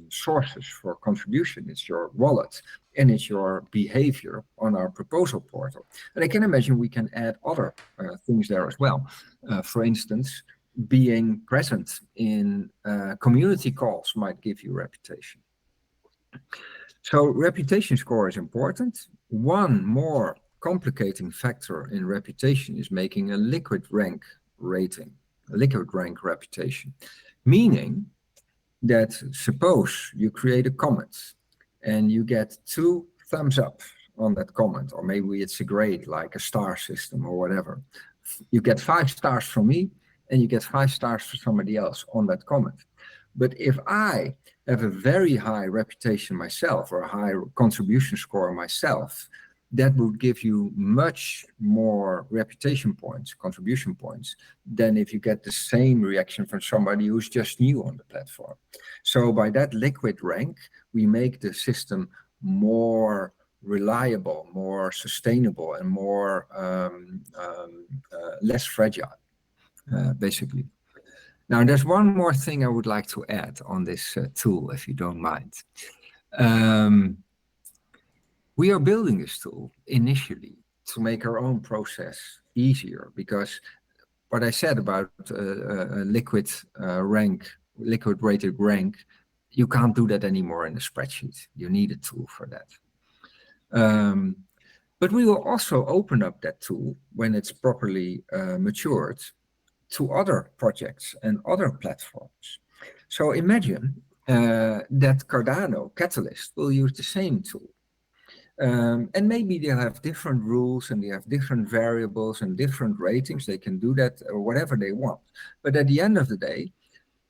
sources for contribution. It's your wallet and it's your behavior on our proposal portal. And I can imagine we can add other things there as well. For instance, being present in community calls might give you reputation. So reputation score is important. One more complicating factor in reputation is making a liquid rank rating, a liquid rank reputation, meaning that suppose you create a comment and you get 2 thumbs up on that comment, or maybe it's a grade like a star system or whatever. You get 5 stars from me and you get 5 stars for somebody else on that comment. But if I have a very high reputation myself or a high contribution score myself, that would give you much more reputation points, contribution points, than if you get the same reaction from somebody who's just new on the platform. So by that liquid rank, we make the system more reliable, more sustainable, and more less fragile, basically. Now, there's one more thing I would like to add on this tool, if you don't mind. We are building this tool initially to make our own process easier, because what I said about a liquid rated rank, you can't do that anymore in a spreadsheet. You need a tool for that. But we will also open up that tool when it's properly matured to other projects and other platforms. So imagine that Cardano Catalyst will use the same tool. And maybe they have different rules and they have different variables and different ratings. They can do that or whatever they want. But at the end of the day,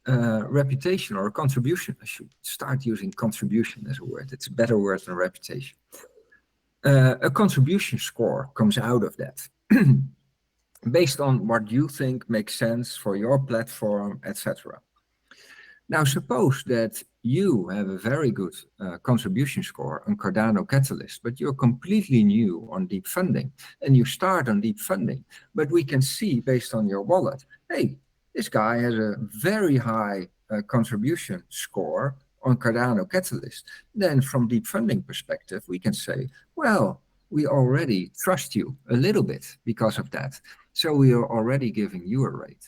reputation or contribution, I should start using contribution as a word. It's a better word than reputation. A contribution score comes out of that. Based on what you think makes sense for your platform, etc. Now, suppose that you have a very good contribution score on Cardano Catalyst, but you're completely new on deep funding, and you start on deep funding, but we can see based on your wallet, hey, this guy has a very high contribution score on Cardano Catalyst. Then from deep funding perspective, we can say, well, we already trust you a little bit because of that. So we are already giving you a rate.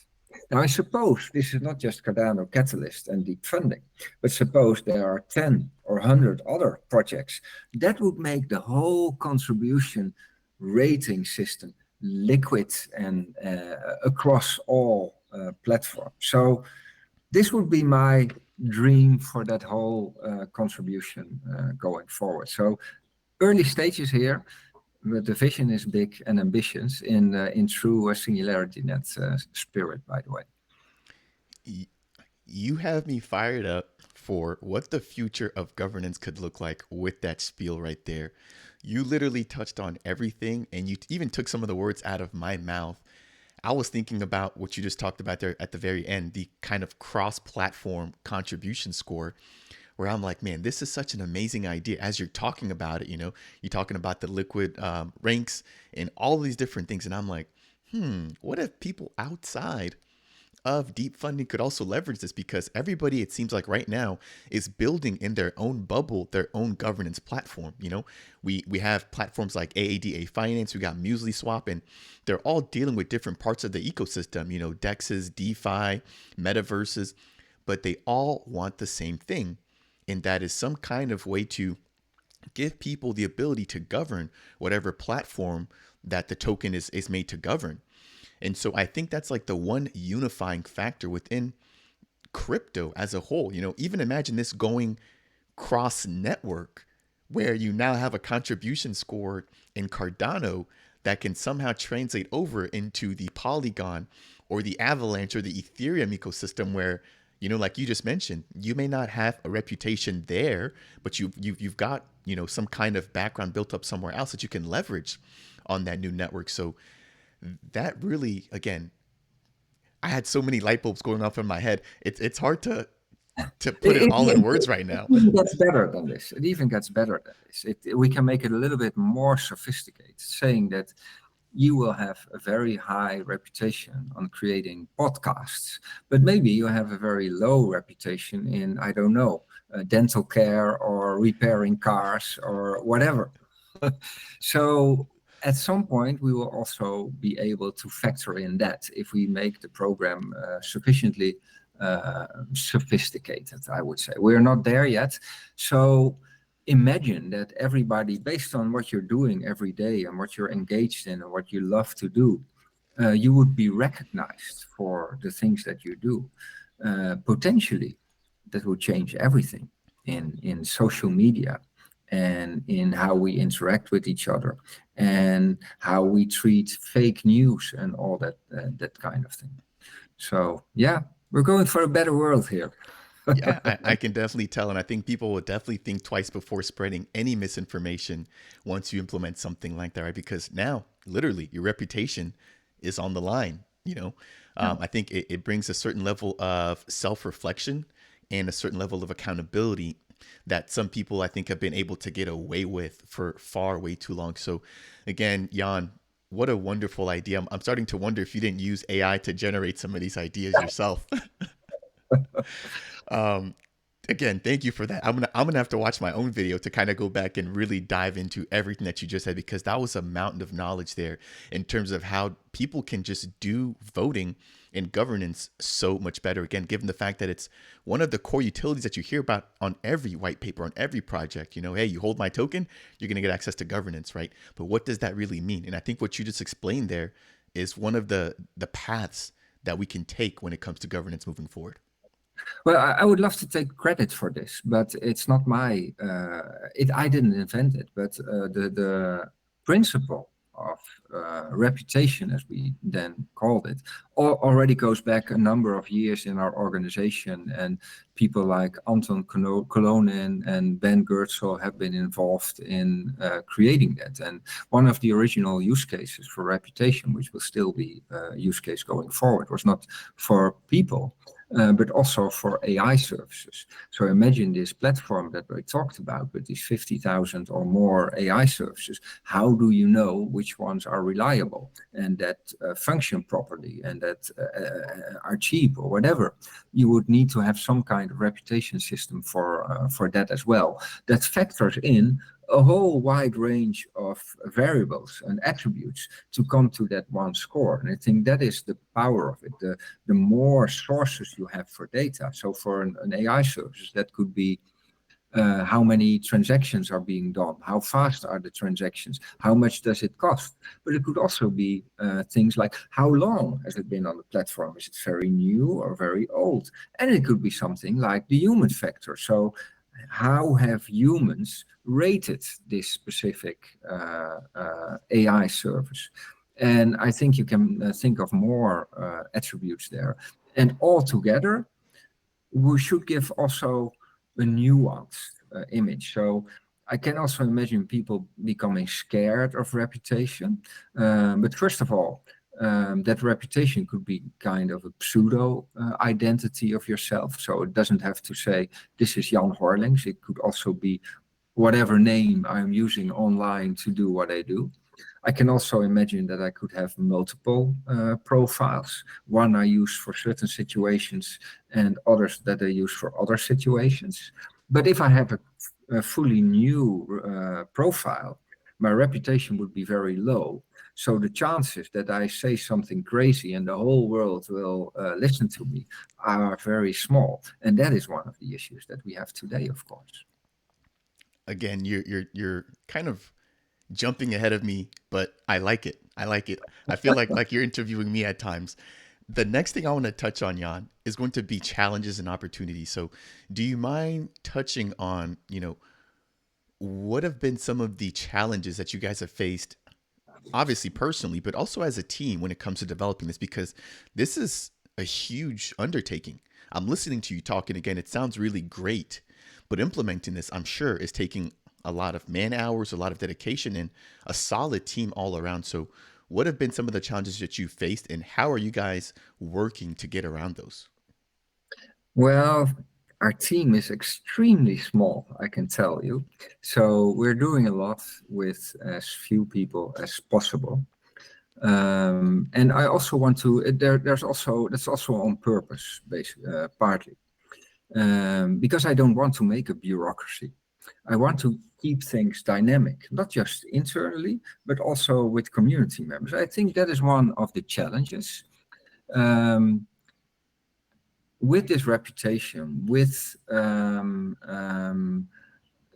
Now, I suppose this is not just Cardano Catalyst and deep funding, but suppose there are 10 or 100 other projects. That would make the whole contribution rating system liquid and across all platforms. So this would be my dream for that whole contribution going forward. So early stages here, but the vision is big and ambitious in true SingularityNET spirit, by the way. You have me fired up for what the future of governance could look like with that spiel right there. You literally touched on everything, and you even took some of the words out of my mouth. I was thinking about what you just talked about there at the very end, the kind of cross-platform contribution score, where I'm like, man, this is such an amazing idea. As you're talking about it, you're talking about the liquid ranks and all these different things. And I'm like, what if people outside of deep funding could also leverage this? Because everybody, it seems like right now, is building in their own bubble, their own governance platform. We have platforms like AADA Finance, we got Muesli Swap, and they're all dealing with different parts of the ecosystem, DEXs, DeFi, metaverses, but they all want the same thing. And that is some kind of way to give people the ability to govern whatever platform that the token is made to govern. And so I think that's like the one unifying factor within crypto as a whole. Even imagine this going cross network, where you now have a contribution score in Cardano that can somehow translate over into the Polygon or the Avalanche or the Ethereum ecosystem, where like you just mentioned, you may not have a reputation there, but you've got some kind of background built up somewhere else that you can leverage on that new network. So that really, again, I had so many light bulbs going off in my head. It's hard to put it all in words right now. It even gets better than this. It even gets better than this. We can make it a little bit more sophisticated, saying that you will have a very high reputation on creating podcasts, but maybe you have a very low reputation in, I don't know, dental care or repairing cars or whatever. So at some point, we will also be able to factor in that if we make the program sufficiently sophisticated, I would say. We're not there yet. So imagine that everybody, based on what you're doing every day and what you're engaged in and what you love to do, you would be recognized for the things that you do. Potentially, that will change everything in social media and in how we interact with each other and how we treat fake news and all that that kind of thing. So yeah, we're going for a better world here. Yeah, I can definitely tell. And I think people will definitely think twice before spreading any misinformation once you implement something like that, right? Because now, literally, your reputation is on the line. Yeah. I think it brings a certain level of self reflection and a certain level of accountability that some people, I think, have been able to get away with for far way too long. So, again, Jan, what a wonderful idea. I'm starting to wonder if you didn't use AI to generate some of these ideas yourself. Um, Again, thank you for that. I'm gonna have to watch my own video to kind of go back and really dive into everything that you just said, because that was a mountain of knowledge there in terms of how people can just do voting and governance so much better. Again, given the fact that it's one of the core utilities that you hear about on every white paper, on every project. Hey, you hold my token, you're gonna get access to governance, right? But what does that really mean? And I think what you just explained there is one of the paths that we can take when it comes to governance moving forward. Well, I would love to take credit for this, but it's not my. I didn't invent it, but the principle of reputation, as we then called it, already goes back a number of years in our organization, and people like Anton Kolonin and Ben Goertzel have been involved in creating that. And one of the original use cases for reputation, which will still be a use case going forward, was not for people, but also for AI services. So imagine this platform that we talked about with these 50,000 or more AI services. How do you know which ones are reliable and that function properly and that are cheap or whatever? You would need to have some kind of reputation system for that as well. That factors in a whole wide range of variables and attributes to come to that one score. And I think that is the power of it. The more sources you have for data. So for an AI service, that could be how many transactions are being done, how fast are the transactions, how much does it cost. But it could also be things like how long has it been on the platform? Is it very new or very old? And it could be something like the human factor. So how have humans rated this specific AI service? And I think you can think of more attributes there. And all together, we should give also a nuanced image. So I can also imagine people becoming scared of reputation. But first of all, that reputation could be kind of a pseudo identity of yourself. So it doesn't have to say, this is Jan Horlings. It could also be whatever name I'm using online to do what I do. I can also imagine that I could have multiple profiles. One I use for certain situations and others that I use for other situations. But if I have a fully new profile, my reputation would be very low. So the chances that I say something crazy and the whole world will listen to me are very small. And that is one of the issues that we have today, of course. Again, you're kind of jumping ahead of me, but I like it. I like it. I feel like you're interviewing me at times. The next thing I want to touch on, Jan, is going to be challenges and opportunities. So, do you mind touching on, what have been some of the challenges that you guys have faced, obviously personally, but also as a team when it comes to developing this? Because this is a huge undertaking. I'm listening to you talking again. It sounds really great, but implementing this, I'm sure, is taking a lot of man hours, a lot of dedication, and a solid team all around. So, what have been some of the challenges that you faced, and how are you guys working to get around those? Well, our team is extremely small, I can tell you. So we're doing a lot with as few people as possible. And I also want to, there's also, that's also on purpose, basically, partly, because I don't want to make a bureaucracy. I want to keep things dynamic, not just internally, but also with community members. I think that is one of the challenges. Um, with this reputation, with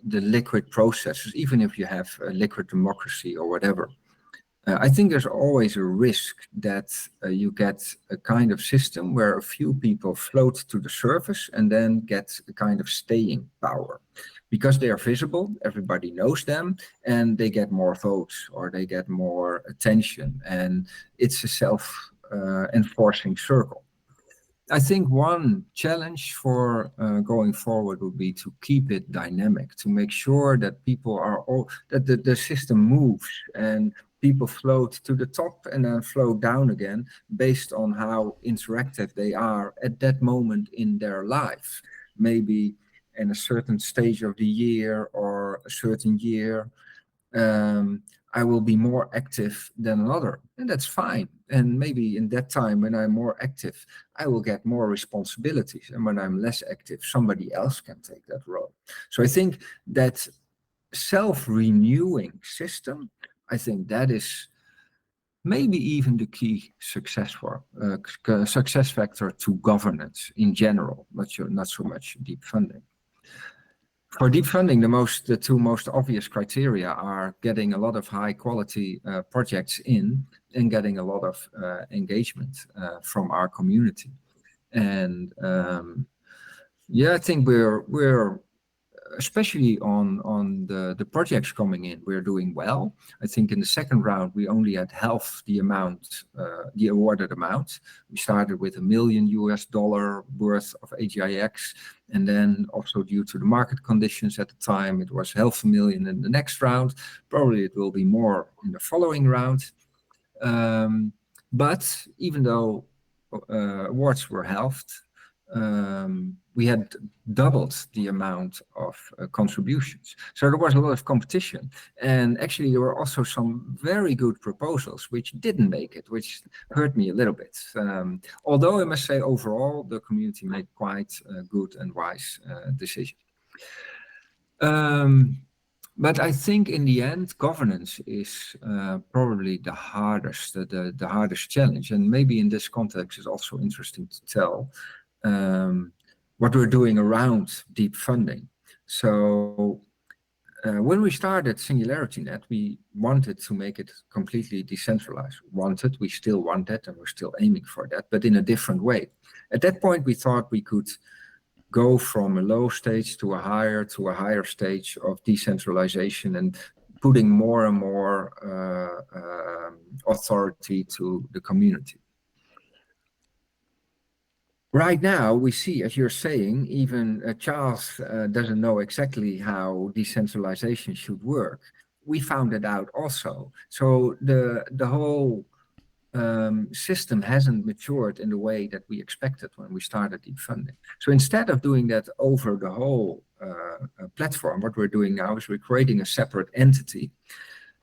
the liquid processes, even if you have a liquid democracy or whatever, I think there's always a risk that you get a kind of system where a few people float to the surface and then get a kind of staying power. Because they are visible, everybody knows them, and they get more votes or they get more attention. And it's a self-enforcing circle. I think one challenge for going forward would be to keep it dynamic, to make sure that people are all, that the system moves and people float to the top and then float down again based on how interactive they are at that moment in their life. Maybe in a certain stage of the year or a certain year, I will be more active than another, and that's fine. And maybe in that time when I'm more active, I will get more responsibilities, and when I'm less active, somebody else can take that role. So I think that self-renewing system, I think that is maybe even the key success factor to governance in general, not so much deep funding. For deep funding, the two most obvious criteria are getting a lot of high quality projects in and getting a lot of engagement from our community. And yeah, I think we're especially on the projects coming in, we're doing well. I think in the second round, we only had half the amount, the awarded amount. We started with $1 million worth of AGIX. And then also due to the market conditions at the time, it was $500,000 in the next round. Probably it will be more in the following round. But even though awards were halved, we had doubled the amount of contributions. So there was a lot of competition. And actually, there were also some very good proposals which didn't make it, which hurt me a little bit. Although I must say, overall, the community made quite good and wise decisions. But I think in the end, governance is probably the hardest, the hardest challenge. And maybe in this context, it's also interesting to tell what we're doing around deep funding. So when we started SingularityNet, we wanted to make it completely decentralized. We still want that, and we're still aiming for that, but in a different way. At that point, we thought we could go from a low stage to a higher stage of decentralization and putting more and more authority to the community. Right now, we see, as you're saying, even Charles doesn't know exactly how decentralization should work. We found it out also. So the whole system hasn't matured in the way that we expected when we started deep funding. So instead of doing that over the whole platform, what we're doing now is we're creating a separate entity.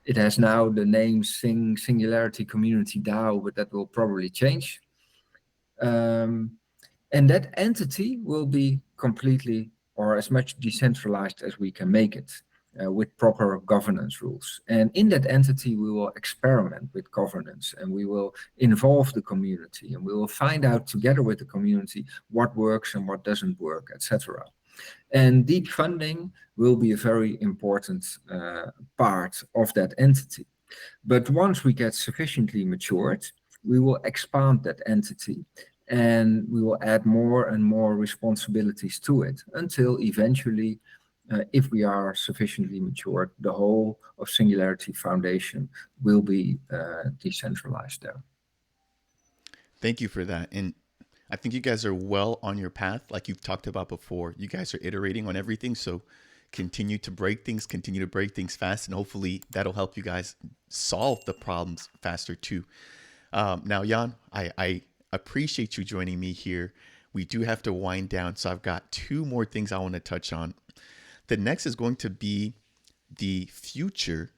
It has now the name Singularity Community DAO, but that will probably change. And that entity will be completely or as much decentralized as we can make it with proper governance rules. And in that entity, we will experiment with governance and we will involve the community and we will find out together with the community what works and what doesn't work, etc. And deep funding will be a very important part of that entity. But once we get sufficiently matured, we will expand that entity and we will add more and more responsibilities to it until eventually, if we are sufficiently matured, the whole of Singularity Foundation will be decentralized there. Thank you for that. And I think you guys are well on your path, like you've talked about before. You guys are iterating on everything. So continue to break things fast, and hopefully that'll help you guys solve the problems faster too. Now, Jan, I appreciate you joining me here. We do have to wind down, so I've got two more things I want to touch on. The next is going to be the future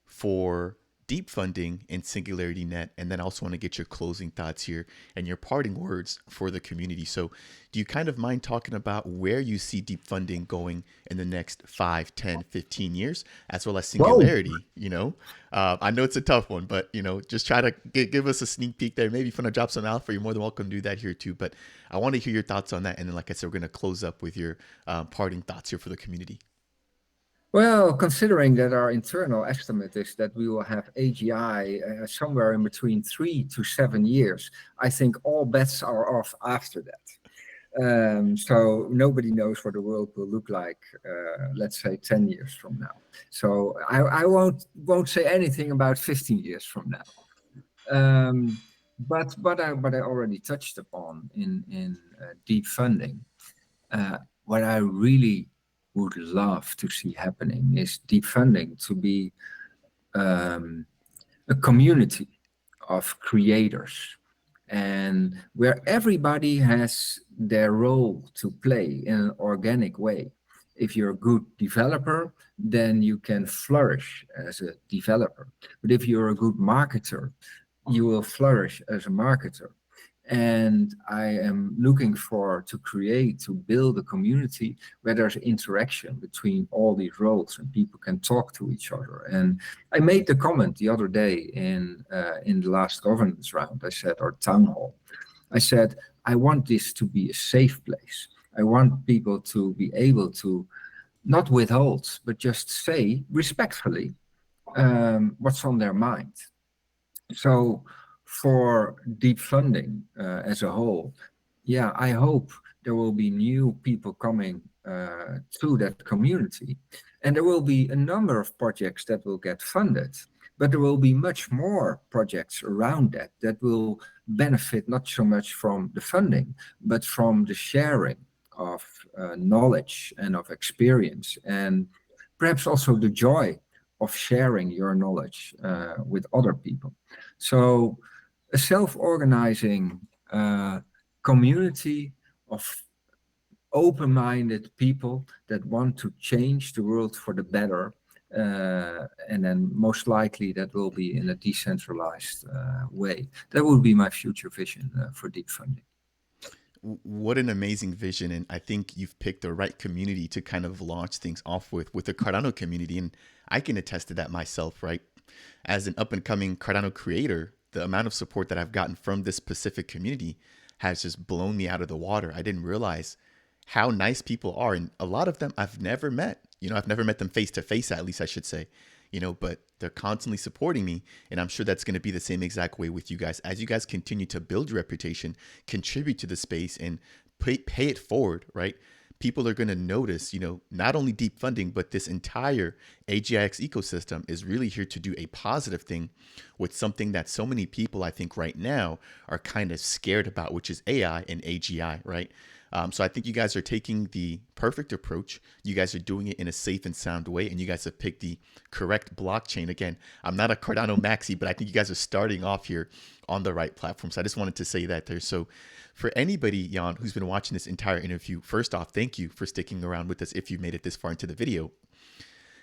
for deep funding in Singularity Net, and then I also want to get your closing thoughts here and your parting words for the community. So, do you kind of mind talking about where you see deep funding going in the next 5, 10, 15 years, as well as Whoa. Singularity? I know it's a tough one, but just try to give us a sneak peek there. Maybe if you want to drop some alpha, you're more than welcome to do that here too. But I want to hear your thoughts on that, and then, like I said, we're going to close up with your parting thoughts here for the community. Well, considering that our internal estimate is that we will have AGI somewhere in between 3 to 7 years, I think all bets are off after that. So nobody knows what the world will look like, let's say 10 years from now. So I won't say anything about 15 years from now. But I already touched upon in deep funding. What I really would love to see happening is deep funding to be a community of creators, and where everybody has their role to play in an organic way. If you're a good developer, then you can flourish as a developer. But if you're a good marketer, you will flourish as a marketer. And I am looking to build a community where there's interaction between all these roles and people can talk to each other. And I made the comment the other day in the last governance round. I said, or town hall, I said, I want this to be a safe place. I want people to be able to not withhold, but just say respectfully what's on their mind. So for deep funding as a whole, yeah, I hope there will be new people coming to that community. And there will be a number of projects that will get funded, but there will be much more projects around that will benefit not so much from the funding, but from the sharing of knowledge and of experience, and perhaps also the joy of sharing your knowledge with other people. So a self-organizing community of open-minded people that want to change the world for the better, and then most likely that will be in a decentralized way. That would be my future vision for deep funding. What an amazing vision. And I think you've picked the right community to kind of launch things off with the Cardano community. And I can attest to that myself, right? As an up and coming Cardano creator, the amount of support that I've gotten from this specific community has just blown me out of the water. I didn't realize how nice people are. And a lot of them I've never met. I've never met them face to face, at least I should say, but they're constantly supporting me. And I'm sure that's going to be the same exact way with you guys. As you guys continue to build your reputation, contribute to the space, and pay it forward, right? People are going to notice, not only deep funding, but this entire AGIX ecosystem is really here to do a positive thing with something that so many people, I think right now, are kind of scared about, which is AI and AGI, right? So I think you guys are taking the perfect approach. You guys are doing it in a safe and sound way, and you guys have picked the correct blockchain. Again, I'm not a Cardano maxi, but I think you guys are starting off here on the right platform. So I just wanted to say that there. So for anybody, Jan, who's been watching this entire interview, first off, thank you for sticking around with us if you made it this far into the video.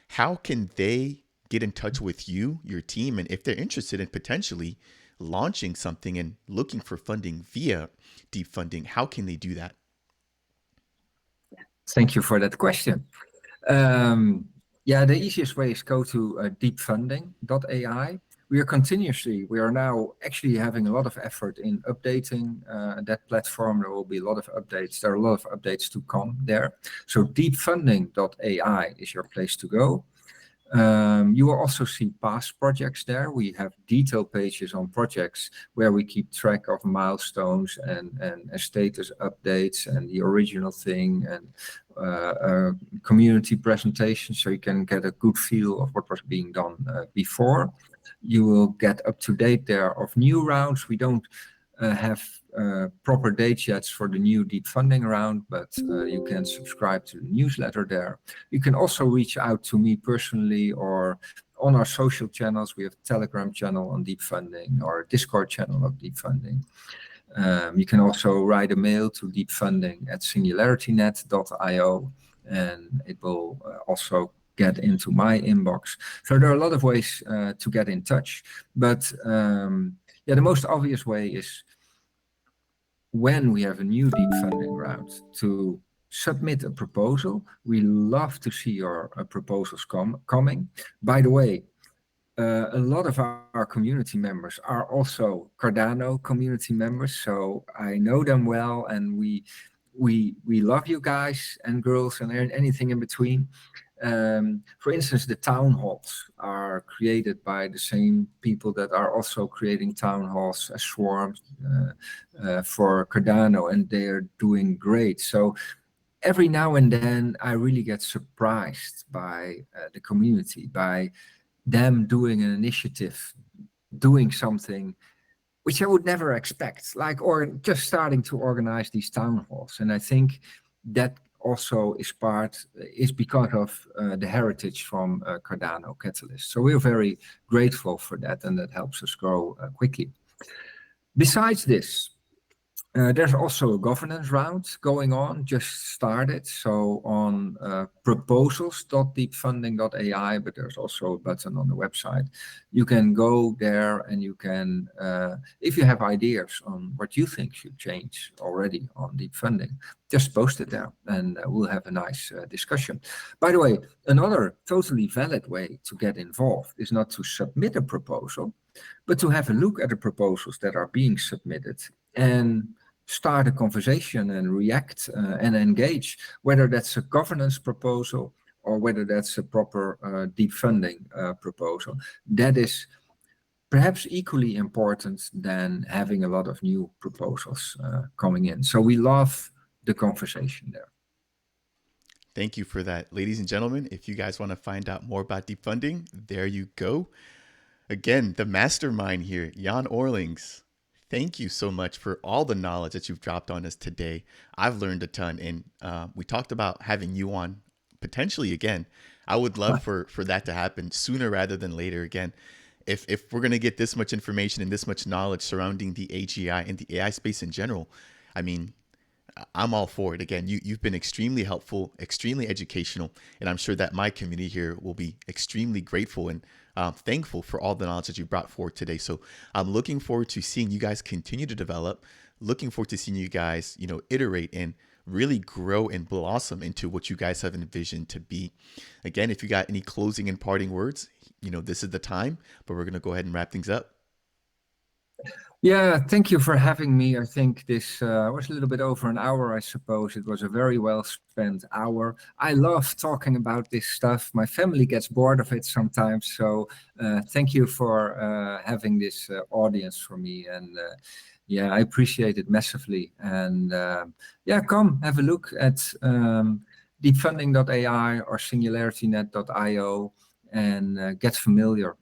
How can they get in touch with you, your team, and if they're interested in potentially launching something and looking for funding via deep funding, how can they do that? Thank you for that question. Yeah, the easiest way is go to deepfunding.ai. We are now actually having a lot of effort in updating that platform. There will be a lot of updates. There are a lot of updates to come there. So deepfunding.ai is your place to go. You will also see past projects there. We have detailed pages on projects where we keep track of milestones and status updates and the original thing, and community presentations, so you can get a good feel of what was being done before. You will get up to date there of new rounds. We don't have proper dates yet for the new deep funding round, but you can subscribe to the newsletter there. You can also reach out to me personally or on our social channels. We have a Telegram channel on deep funding or a Discord channel of deep funding. You can also write a mail to deepfunding@singularitynet.io, and it will also get into my inbox. So there are a lot of ways to get in touch. But yeah, the most obvious way is when we have a new deep funding round to submit a proposal. We love to see your proposals coming. By the way, a lot of our community members are also Cardano community members, so I know them well, and we love you guys and girls and anything in between. For instance, the town halls are created by the same people that are also creating town halls as Swarm for Cardano, and they are doing great. So every now and then, I really get surprised by the community, by them doing an initiative, doing something which I would never expect, like, or just starting to organize these town halls. And I think that also is because of the heritage from Cardano Catalyst. So we're very grateful for that, and that helps us grow quickly. Besides this, there's also a governance round going on, just started. So on proposals.deepfunding.ai, but there's also a button on the website. You can go there and you can, if you have ideas on what you think should change already on deep funding, just post it there and we'll have a nice discussion. By the way, another totally valid way to get involved is not to submit a proposal, but to have a look at the proposals that are being submitted and start a conversation and react and engage, whether that's a governance proposal or whether that's a proper deep funding proposal. That is perhaps equally important than having a lot of new proposals coming in. So we love the conversation there. Thank you for that. Ladies and gentlemen, if you guys want to find out more about deep funding, there you go. Again, the mastermind here, Jan Orlings. Thank you so much for all the knowledge that you've dropped on us today. I've learned a ton, and we talked about having you on potentially again. I would love for that to happen sooner rather than later. Again, if we're gonna get this much information and this much knowledge surrounding the AGI and the AI space in general, I mean, I'm all for it. Again, you've been extremely helpful, extremely educational, and I'm sure that my community here will be extremely grateful and thankful for all the knowledge that you brought forward today. So I'm looking forward to seeing you guys continue to develop, looking forward to seeing you guys, iterate and really grow and blossom into what you guys have envisioned to be. Again, if you got any closing and parting words, this is the time, but we're going to go ahead and wrap things up. Yeah, thank you for having me. I think this was a little bit over an hour, I suppose. It was a very well spent hour. I love talking about this stuff. My family gets bored of it sometimes. So thank you for having this audience for me. And yeah, I appreciate it massively. And yeah, come have a look at deepfunding.ai or SingularityNET.io and get familiar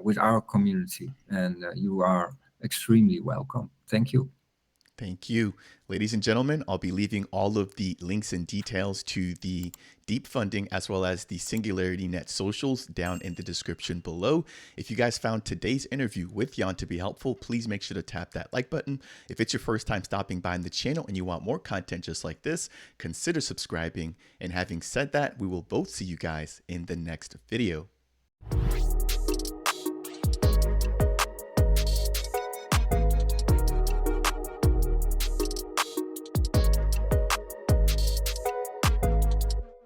with our community. And you are extremely welcome. Thank you. Thank you. Ladies and gentlemen, I'll be leaving all of the links and details to the deep funding as well as the Singularity Net socials down in the description below. If you guys found today's interview with Jan to be helpful, please make sure to tap that like button. If it's your first time stopping by in the channel and you want more content just like this, consider subscribing. And having said that, we will both see you guys in the next video.